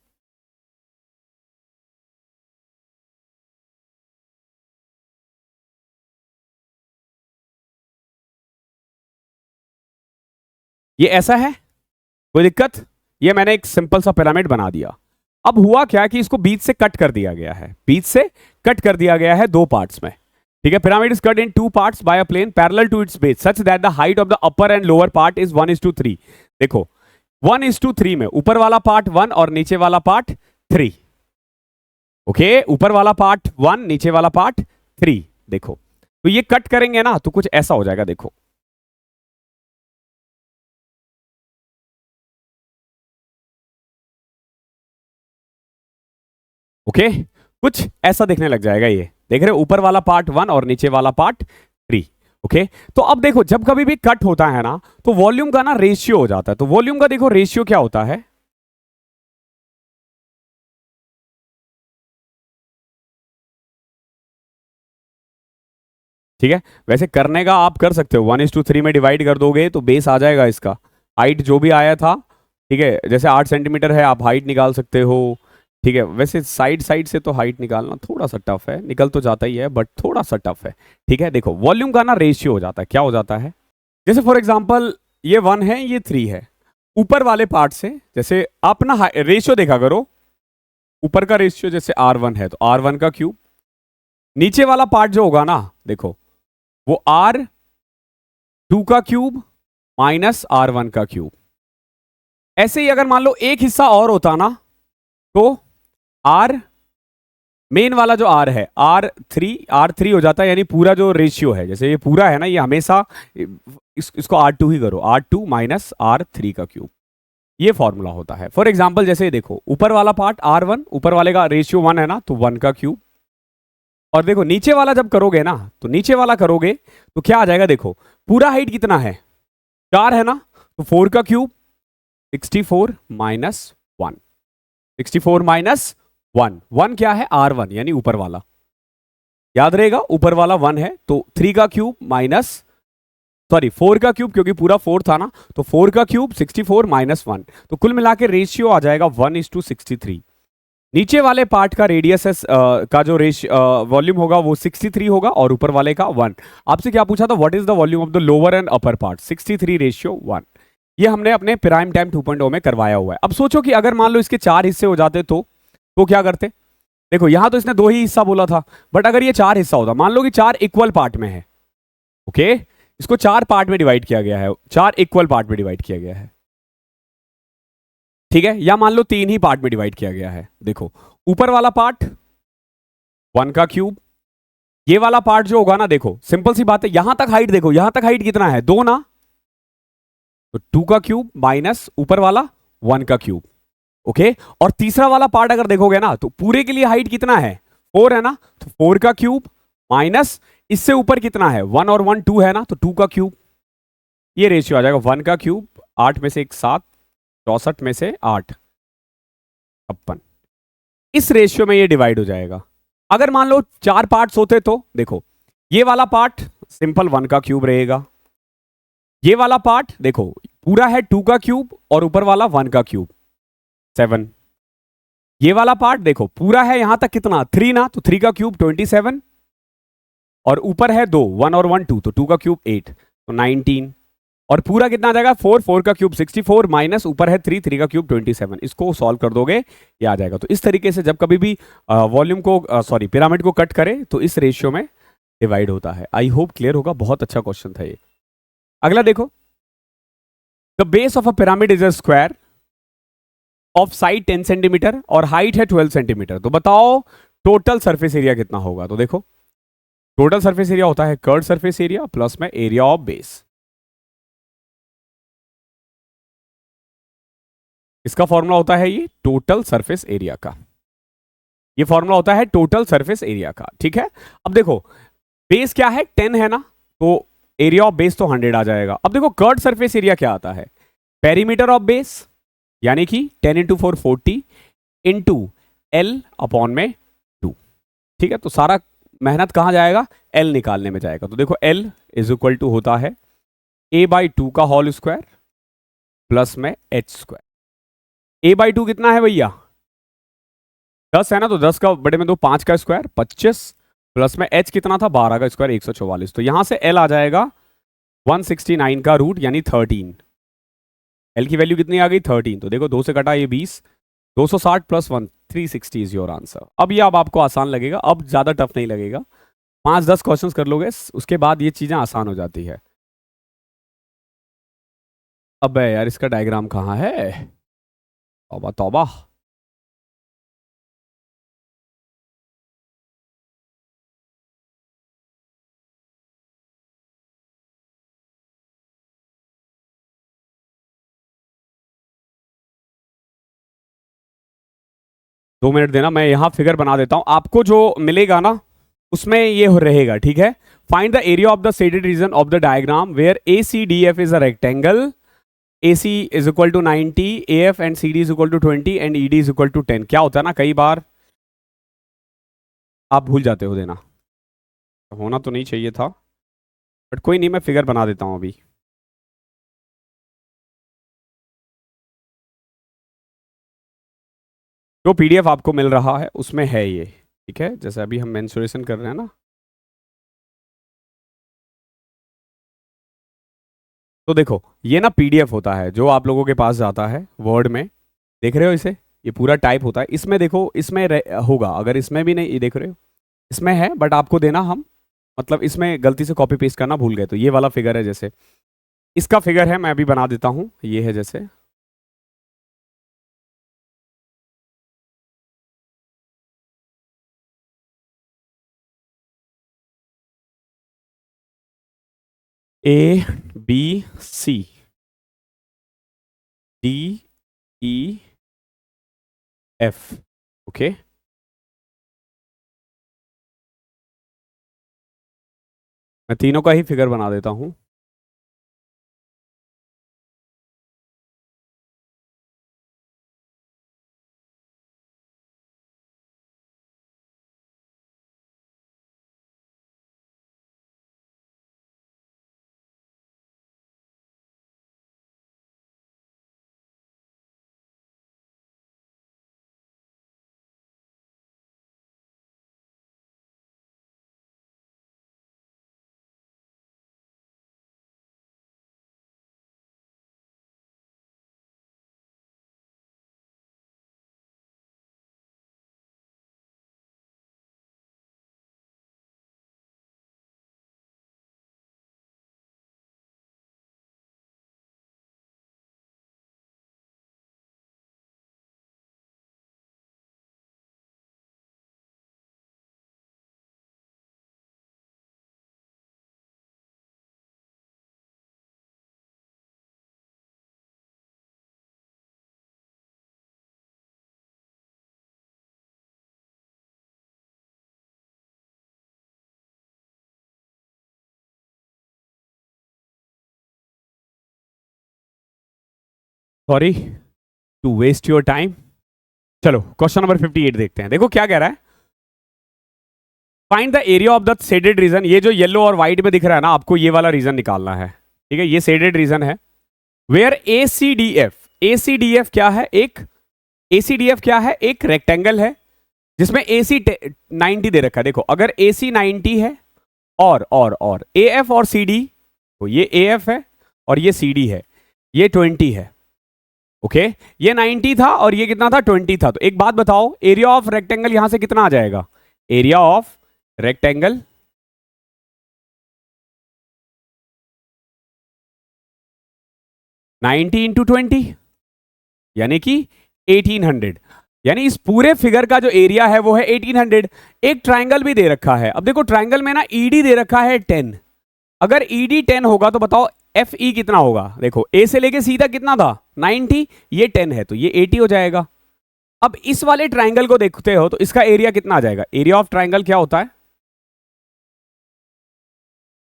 ये ऐसा है, कोई दिक्कत? ये मैंने एक सिंपल सा पिरामिड बना दिया। अब हुआ क्या कि इसको बीच से कट कर दिया गया है, बीच से कट कर दिया गया है दो पार्ट्स में, ठीक है। Pyramid is cut in two parts by a plane parallel to its base such that the height of the upper and lower part is 1:3। देखो 1:3 में ऊपर वाला पार्ट 1 और नीचे वाला पार्ट 3, ओके, ऊपर वाला पार्ट 1 नीचे वाला पार्ट 3। देखो तो ये कट करेंगे ना तो कुछ ऐसा हो जाएगा, देखो ओके, कुछ ऐसा दिखने लग जाएगा। ये देख रहे हो, ऊपर वाला पार्ट 1 और नीचे वाला पार्ट 3, ओके। तो अब देखो जब कभी भी कट होता है ना तो वॉल्यूम का ना रेशियो हो जाता है, तो वॉल्यूम का देखो रेशियो क्या होता है, ठीक है। वैसे करने का आप कर सकते हो, 1:3 में डिवाइड कर दोगे तो बेस आ जाएगा इसका, हाइट जो भी आया था, ठीक है। जैसे 8 सेंटीमीटर है, आप हाइट निकाल सकते हो, ठीक है। वैसे साइड साइड से तो हाइट निकालना थोड़ा सा टफ है, निकल तो जाता ही है बट थोड़ा सा टफ है, ठीक है। देखो वॉल्यूम का ना रेशियो हो जाता है, क्या हो जाता है, जैसे फॉर एग्जांपल ये 1 है ये 3 है, ऊपर वाले पार्ट से जैसे आप ना रेशियो देखा करो, ऊपर का रेशियो जैसे R1 है तो R1 का क्यूब, नीचे वाला पार्ट जो होगा ना देखो वो R2 का क्यूब माइनस R1 का क्यूब। ऐसे ही अगर मान लो एक हिस्सा और होता ना तो R मेन वाला जो R है R3 हो जाता है, यानी पूरा जो रेशियो है, जैसे ये पूरा है ना, ये हमेशा इसको R2 ही करो, R2 माइनस R3 का क्यूब, ये फॉर्मूला होता है। फॉर एग्जांपल जैसे देखो ऊपर वाला पार्ट R1, ऊपर वाले का रेशियो 1 है ना, तो 1 का क्यूब, और देखो नीचे वाला जब करोगे ना तो नीचे वाला करोगे तो क्या आ जाएगा, देखो पूरा हाइट कितना है 4 है ना, तो 4 का क्यूब 64 माइनस 1, 64 माइनस 1, 1 क्या है R1 यानी ऊपर वाला, याद रहेगा ऊपर वाला 1 है, तो 3 का क्यूब माइनस, सॉरी 4 का क्यूब क्योंकि पूरा 4 था ना, तो 4 का क्यूब 64 माइनस 1, तो कुल मिला के रेशियो आ जाएगा 1:63। नीचे वाले पार्ट का रेडियस का जो वॉल्यूम होगा वो 63 होगा और ऊपर वाले का 1। आपसे क्या पूछा था, what is the volume of the lower and upper part, 63:1। ये हमने अपने प्राइम टाइम 2.0 में करवाया हुआ है। अब सोचो कि अगर मान लो इसके 4 हिस्से हो जाते तो क्या करते, देखो यहां तो इसने 2 ही हिस्सा बोला था, बट अगर ये 4 हिस्सा होता, मान लो कि 4 इक्वल पार्ट में है, ओके, इसको 4 पार्ट में डिवाइड किया गया है, 4 इक्वल पार्ट में डिवाइड किया गया है, ठीक है, या मान लो 3 ही पार्ट में डिवाइड किया गया है। देखो ऊपर वाला पार्ट 1 का क्यूब, ये वाला पार्ट जो होगा ना, देखो सिंपल सी बात है, यहां तक हाइट देखो, यहां तक हाइट कितना है 2 ना, तो 2 का क्यूब माइनस ऊपर वाला 1 का क्यूब, ओके। और तीसरा वाला पार्ट अगर देखोगे ना तो पूरे के लिए हाइट कितना है 4 है ना, तो 4 का क्यूब माइनस इससे ऊपर कितना है 1 और 1 2 है ना, तो 2 का क्यूब, ये रेशियो आ जाएगा 1 का क्यूब 8 में से 1 7, 64 में से 8 56, इस रेशियो में ये डिवाइड हो जाएगा। अगर मान लो 4 पार्ट्स होते तो देखो ये वाला पार्ट सिंपल 1 का क्यूब रहेगा, ये वाला पार्ट देखो पूरा है 2 का क्यूब और ऊपर वाला 1 का क्यूब 7, ये वाला पार्ट देखो पूरा है यहां तक कितना 3 ना, तो 3 का क्यूब 27, और ऊपर है 2 1 और 1 2, तो 2 का क्यूब 8, तो 19, और पूरा कितना आ जाएगा 4, 4 का क्यूब 64 माइनस ऊपर है 3, 3 का क्यूब 27। इसको सॉल्व कर दोगे ये आ जाएगा। तो इस तरीके से जब कभी भी वॉल्यूम को सॉरी पिरामिड को कट करें तो इस रेशियो में डिवाइड होता है। आई होप क्लियर होगा, बहुत अच्छा क्वेश्चन था ये। अगला देखो, the base of a pyramid is a square of side 10 centimetre और हाइट है 12 सेंटीमीटर। तो बताओ टोटल सरफेस एरिया कितना होगा। तो देखो टोटल सरफेस एरिया होता है कर्व सरफेस एरिया प्लस में एरिया ऑफ बेस। इसका फॉर्मूला होता है ये टोटल सरफेस एरिया का, ये फॉर्मूला होता है टोटल सरफेस एरिया का। ठीक है, अब देखो बेस क्या है 10 है ना, तो एरिया ऑफ बेस तो 100 आ जाएगा। अब देखो कर्व सरफेस एरिया क्या आता है, पेरीमीटर ऑफ बेस यानी कि 10 इंटू 4 40 इंटू एल अपॉन में 2। ठीक है, तो सारा मेहनत कहां जाएगा, एल निकालने में जाएगा। तो देखो एल इज इक्वल टू होता है a/2 का होल स्क्वायर प्लस में h स्क्वायर। a/2 कितना है भैया 10 है ना, तो 10 का बड़े में 2 5 का स्क्वायर 25 प्लस में h कितना था 12 का स्क्वायर 144। तो यहां से l आ जाएगा 169 का रूट यानी 13। l की वैल्यू कितनी आ गई 13। तो देखो 2 से कटा ये 20, 260 प्लस 1 360 इज योर आंसर। अब ये अब आपको आसान लगेगा, अब ज्यादा टफ नहीं लगेगा। 5-10 क्वेश्चंस कर लोगे उसके बाद ये चीजें आसान हो जाती है। अबे यार इसका डायग्राम कहाँ है, तौबा तौबा। दो मिनट देना, मैं यहां फिगर बना देता हूं। आपको जो मिलेगा ना उसमें ये रहेगा। ठीक है, find the area of the shaded region of the diagram where ACDF is a rectangle, AC is equal to 90, AF and CD is equal to 20 and ED is equal to 10। क्या होता है ना कई बार आप भूल जाते हो देना, होना तो नहीं चाहिए था बट कोई नहीं, मैं फिगर बना देता हूं अभी। जो PDF आपको मिल रहा है उसमें है ये। ठीक है, जैसे अभी हम मेंसुरेशन कर रहे हैं ना, तो देखो ये ना PDF होता है जो आप लोगों के पास जाता है वर्ड में, देख रहे हो इसे, ये पूरा टाइप होता है। इसमें देखो इसमें होगा, अगर इसमें भी नहीं, ये देख रहे हो इसमें है बट आपको देना हम मतलब इसमें गलती से कॉपी पेस्ट करना भूल गए। तो ये वाला फिगर है, जैसे इसका फिगर है, मैं अभी बना देता हूं। ये है जैसे ABCDEF। ओके, मैं तीनों का ही फिगर बना देता हूं। Sorry to waste your time. चलो क्वेश्चन नंबर 58 देखते हैं। देखो क्या कह रहा है, find the area of the shaded region. ये जो येलो और व्हाइट में दिख रहा है ना, आपको ये वाला रीजन निकालना है। ठीक है, ये शेडेड रीजन है वेयर ACDF क्या है, एक ACDF क्या है, एक रेक्टेंगल है जिसमें AC 90 दे रखा है। देखो अगर AC 90 है और AF और CD, तो ये AF है और ये CD है, ये 20 है। ओके ये 90 था और ये कितना था 20 था। तो एक बात बताओ, एरिया ऑफ रेक्टेंगल यहां से कितना आ जाएगा? एरिया ऑफ रेक्टेंगल 90 इंटू 20 यानी कि 1800, यानी इस पूरे फिगर का जो एरिया है वो है 1800। एक ट्राइंगल भी दे रखा है। अब देखो ट्राइंगल में ना ईडी दे रखा है 10, अगर ईडी 10 होगा तो बताओ एफ ई कितना होगा? देखो ए से लेके सी तक कितना था 90, ये 10 है तो ये 80 हो जाएगा। अब इस वाले ट्राइंगल को देखते हो तो इसका एरिया कितना आ जाएगा? एरिया ऑफ ट्राइंगल क्या होता है?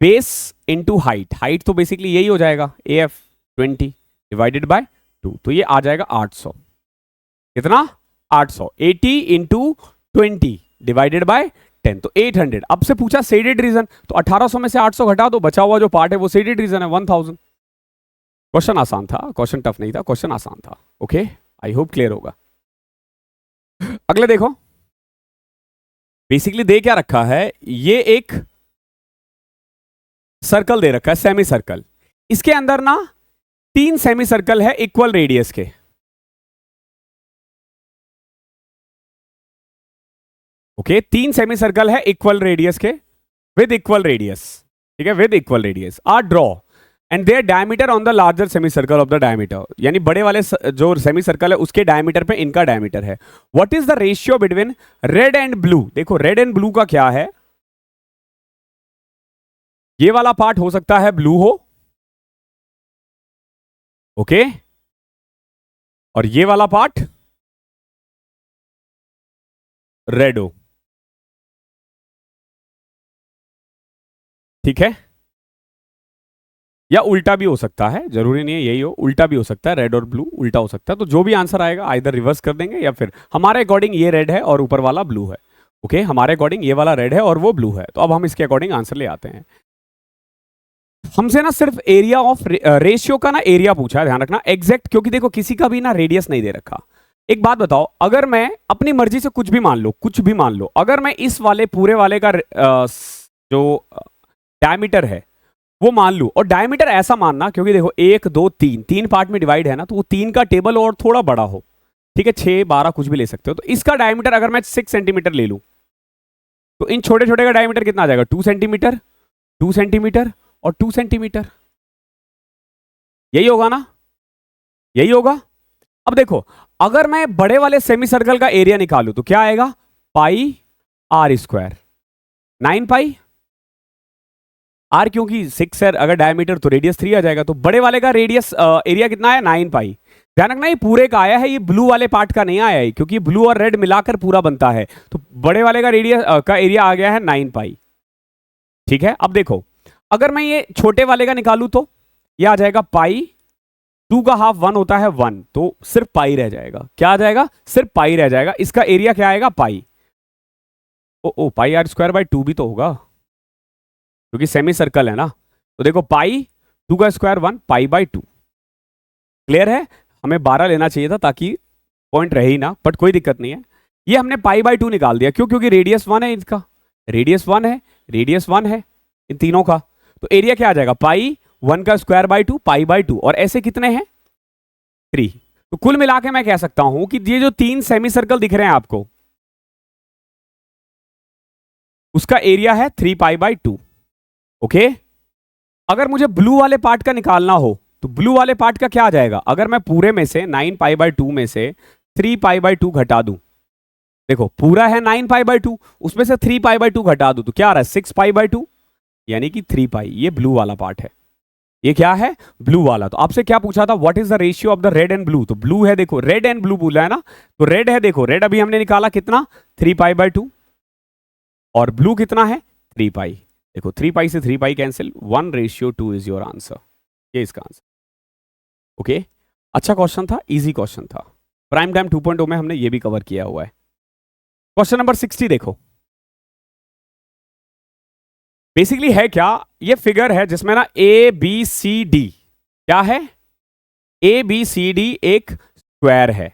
बेस इंटू हाइट, हाइट तो बेसिकली यही हो जाएगा ए एफ 20 डिवाइडेड बाय 2, तो ये आ जाएगा 800। कितना? 800। 80 इंटू 20 डिवाइडेड बाय 10 तो 800। अब से पूछा शेडेड रीजन, तो 1800 में से 800 घटा दो, बचा हुआ जो पार्ट है वो शेडेड रीजन है 1000। क्वेश्चन आसान था, क्वेश्चन टफ नहीं था, क्वेश्चन आसान था। ओके आई होप क्लियर होगा। अगले देखो, बेसिकली दे क्या रखा है, ये एक सर्कल दे रखा है, सेमी सर्कल। इसके अंदर ना 3 सेमी सर्कल है इक्वल रेडियस के। ओके 3 सेमी सर्कल है इक्वल रेडियस के, विद इक्वल रेडियस, ठीक है, with equal radius are draw and their diameter on the larger semicircle of the diameter, यानी बड़े वाले जो सेमी सर्कल है उसके डायमीटर पे इनका डायमीटर है। What is the ratio between red and blue? देखो रेड एंड ब्लू का क्या है, ये वाला पार्ट हो सकता है ब्लू हो, ओके, और ये वाला पार्ट रेड हो, ठीक है, या उल्टा भी हो सकता है, जरूरी नहीं है यही हो, उल्टा भी हो सकता है, रेड और ब्लू उल्टा हो सकता है। तो जो भी आंसर आएगा आइदर रिवर्स कर देंगे या फिर हमारे अकॉर्डिंग ये रेड है और ऊपर वाला ब्लू है। ओके हमारे अकॉर्डिंग ये वाला रेड है और वो ब्लू है, तो अब हम इसके अकॉर्डिंग आंसर ले आते हैं। हमसे ना सिर्फ एरिया ऑफ रेशियो का ना एरिया पूछा है, ध्यान रखना एग्जैक्ट, क्योंकि देखो किसी का भी ना रेडियस नहीं दे रखा। एक बात बताओ, अगर मैं अपनी मर्जी से कुछ भी मान लो, कुछ भी मान लो, अगर मैं इस वाले पूरे वाले का जो डायमीटर है वो मान लूं, और डायमीटर ऐसा मानना, क्योंकि देखो 1 2 3 3 पार्ट में डिवाइड है ना, तो वो 3 का टेबल और थोड़ा बड़ा हो, ठीक है, 6 12 कुछ भी ले सकते हो। तो इसका डायमीटर अगर मैं 6 सेंटीमीटर ले लूं तो इन छोटे छोटे का डायमीटर कितना आ जाएगा? 2 सेंटीमीटर, 2 सेंटीमीटर और 2 सेंटीमीटर, यही होगा ना, यही होगा। अब देखो अगर मैं बड़े वाले सेमी सर्कल का एरिया निकालूं तो क्या आएगा? पाई आर स्क्वायर, 9 पाई आर, क्योंकि 6 है अगर डायमीटर तो रेडियस 3 आ जाएगा, तो बड़े वाले का रेडियस एरिया कितना है? 9 पाई। ध्यान रखना ये पूरे का आया है, ये ब्लू वाले पार्ट का नहीं आया है, क्योंकि ब्लू और रेड मिलाकर पूरा बनता है। तो बड़े वाले का रेडियस का एरिया आ गया है 9 पाई, ठीक है। अब देखो अगर मैं ये छोटे वाले का निकालूं तो ये आ जाएगा पाई, 2 का हाफ 1 होता है 1, तो सिर्फ पाई रह जाएगा। क्या आ जाएगा? सिर्फ पाई रह जाएगा। इसका एरिया क्या आएगा? पाई। ओ पाई आर स्क्वायर बाय 2 भी तो होगा, क्योंकि सेमी सर्कल है ना। तो देखो पाई 2 का स्क्वायर 1, पाई बाय 2। क्लियर है? हमें 12 लेना चाहिए था ताकि पॉइंट रहे ही ना, बट कोई दिक्कत नहीं है। ये हमने पाई बाय 2 निकाल दिया, क्यों? क्योंकि रेडियस 1 है इसका, रेडियस 1 है, रेडियस 1 है इन तीनों का। तो एरिया क्या आ जाएगा? पाई 1 का स्क्वायर बाय 2, पाई बाय 2, और ऐसे कितने हैं? 3। तो कुल मिला के मैं कह सकता हूं कि ये जो 3 सेमी सर्कल दिख रहे हैं आपको, उसका एरिया है 3 पाई बाय 2। ओके अगर मुझे ब्लू वाले पार्ट का निकालना हो तो ब्लू वाले पार्ट का क्या आ जाएगा? अगर मैं पूरे में से 9 पाई बाय 2 में से 3 पाई बाय 2 घटा दूं, देखो पूरा है 9 पाई बाय 2, उसमें से 3 पाई बाय 2 घटा दूं तो क्या आ रहा है? 6 पाई बाय 2, यानी कि 3 पाई। ये ब्लू वाला पार्ट है, ये क्या है? ब्लू वाला। तो आपसे क्या पूछा था? What is the ratio of the red and blue? तो ब्लू है, देखो रेड एंड ब्लू बोला है ना, तो रेड है, देखो रेड अभी हमने निकाला कितना? 3 पाई बाय 2, और ब्लू कितना है? 3 पाई। देखो 3 पाई से 3 pi cancel, 1:2 is your answer, ये इसका आंसर। ओके अच्छा क्वेश्चन था, इजी क्वेश्चन था। प्राइम टाइम 2.0 में हमने ये भी कवर किया हुआ है। क्वेश्चन नंबर 60 देखो, बेसिकली है क्या? ये फिगर है जिसमें ना ए बी सी डी, क्या है? ए बी सी डी एक स्क्वायर है,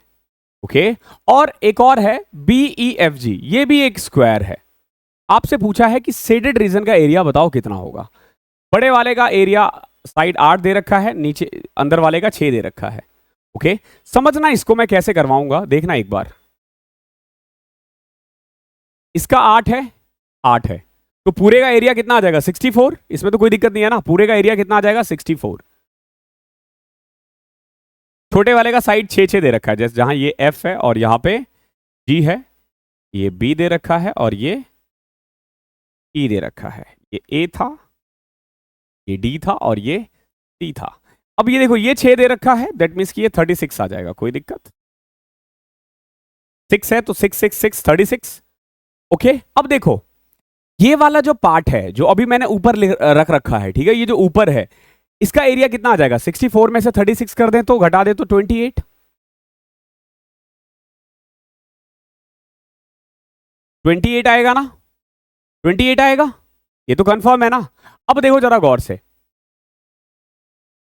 ओके, और एक और है बी ई एफ जी, ये भी एक स्क्वायर है। आपसे पूछा है कि शेडेड रीजन का एरिया बताओ कितना होगा। बड़े वाले का एरिया साइड 8 दे रखा है, नीचे अंदर वाले का 6 दे रखा है। ओके, समझना इसको मैं कैसे करवाऊंगा, देखना एक बार। इसका 8 है, 8 है, तो पूरे का एरिया कितना आ जाएगा 64। इसमें तो कोई दिक्कत नहीं है ना, पूरे का एरिया कितना आ जाएगा 64। छोटे वाले का साइड 6 6 दे रखा है, जैसे जहां ये F है और यहां पे G है, ये B दे रखा है और ये E दे रखा है। ये A था, ये D था और ये C था। अब ये देखो ये 6 दे रखा है, दैट मीन्स कि ये 36 आ जाएगा, कोई दिक्कत। 6 है तो 6 6 6 36। ओके, अब देखो ये वाला जो पार्ट है जो अभी मैंने ऊपर रख रखा है, ठीक है, ये जो ऊपर है इसका एरिया कितना आ जाएगा 64 में से 36 कर दें तो घटा दे तो 28। 28 आएगा ना, 28 आएगा, ये तो कंफर्म है ना। अब देखो जरा गौर से,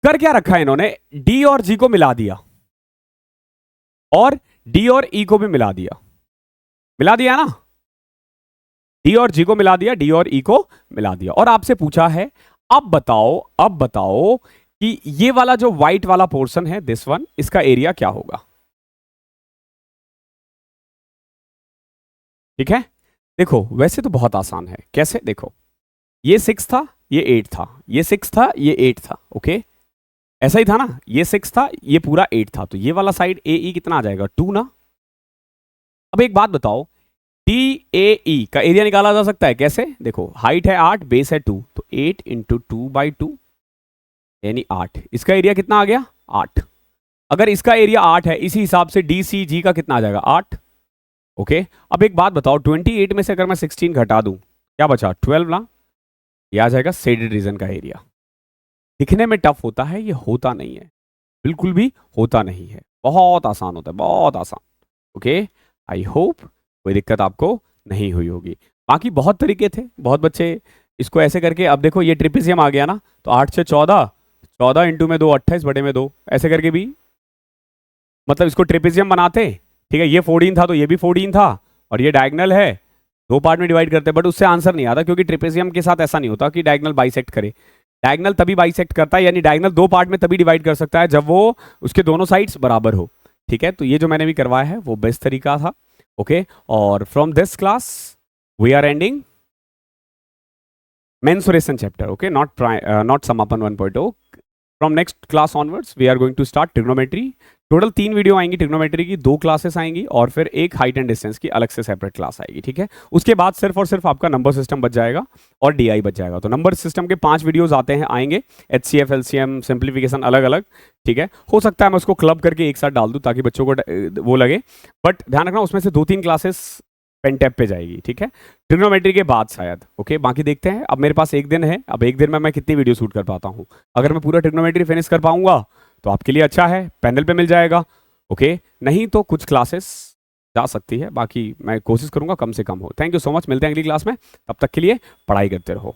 कर क्या रखा है इन्होंने, डी और जी को मिला दिया और डी और ई को भी मिला दिया ना, डी और जी को मिला दिया, डी और ई को मिला दिया, और आपसे पूछा है अब बताओ कि ये वाला जो व्हाइट वाला पोर्शन है दिस वन, इसका एरिया क्या होगा। ठीक है, देखो वैसे तो बहुत आसान है, कैसे, देखो ये 6 था, ये 8 था, ये 6 था, ये 8 था। ओके, ऐसा ही था ना, ये 6 था, ये पूरा 8 था, तो ये वाला साइड ए ई कितना आ जाएगा 2 ना। अब एक बात बताओ, डी ए ई का एरिया निकाला जा सकता है कैसे, देखो हाइट है 8, बेस है 2, तो 8 इंटू 2/2 यानी 8। इसका एरिया कितना आ गया 8। अगर इसका एरिया 8 है, इसी हिसाब से डी सी जी का कितना आ जाएगा 8। ओके, अब एक बात बताओ, 28 में से अगर मैं 16 घटा दूं क्या बचा 12 ना, यह आ जाएगा शेडेड रीजन का एरिया। दिखने में टफ होता है, ये होता नहीं है, बिल्कुल भी होता नहीं है, बहुत आसान होता है, बहुत आसान। ओके, आई होप कोई दिक्कत आपको नहीं हुई होगी। बाकी बहुत तरीके थे, बहुत बच्चे इसको ऐसे करके, अब देखो ये ट्रिपेजियम आ गया ना, तो 8 से 14, 14 इंटू में 2 28 बटे में 2, ऐसे करके भी मतलब इसको ट्रिपेजियम बनाते। ठीक है, ये 14 था तो ये भी 14 था, और ये डायगनल है, दो पार्ट में डिवाइड करते, बट उससे आंसर नहीं आता, क्योंकि ट्रिपेजियम के साथ ऐसा नहीं होता कि डायगनल बाइसेक्ट करे। डायगनल तभी बाइसेक्ट करता है, यानी डायगनल दो पार्ट में तभी डिवाइड कर सकता है जब वो उसके दोनों साइड्स बराबर हो। ठीक है, तो ये जो मैंने भी करवाया है वो बेस्ट तरीका था। ओके, और from this class we are ending mensuration chapter, okay, not समापन 1.0. From next class onwards we are going to start trigonometry. Total 3 video आएंगी ट्रिग्नोमेट्री की, 2 क्लासेस आएंगी और फिर एक हाइट एंड डिस्टेंस की अलग से सेपरेट क्लास आएगी। ठीक है, उसके बाद सिर्फ और सिर्फ आपका नंबर सिस्टम बच जाएगा और डीआई बच जाएगा। तो नंबर सिस्टम के 5 वीडियोस आते हैं, आएंगे, HCF LCM सिंप्लीफिकेशन अलग अलग। ठीक है, हो सकता है मैं उसको क्लब करके एक साथ डाल दूं ताकि बच्चों को वो लगे, बट ध्यान रखना उसमें से 2-3 क्लासेस पेन टैप पे जाएगी। ठीक है, ट्रिग्नोमेट्री के बाद शायद। ओके, बाकी देखते हैं, अब मेरे पास एक दिन है, अब एक दिन में मैं कितनी वीडियो शूट कर पाता हूँ। अगर मैं पूरा ट्रिग्नोमेट्री फिनिश कर पाऊंगा तो आपके लिए अच्छा है, पैनल पे मिल जाएगा। ओके, नहीं तो कुछ क्लासेस जा सकती है, बाकी मैं कोशिश करूंगा कम से कम हो। थैंक यू सो मच, मिलते हैं अगली क्लास में, तब तक के लिए पढ़ाई करते रहो।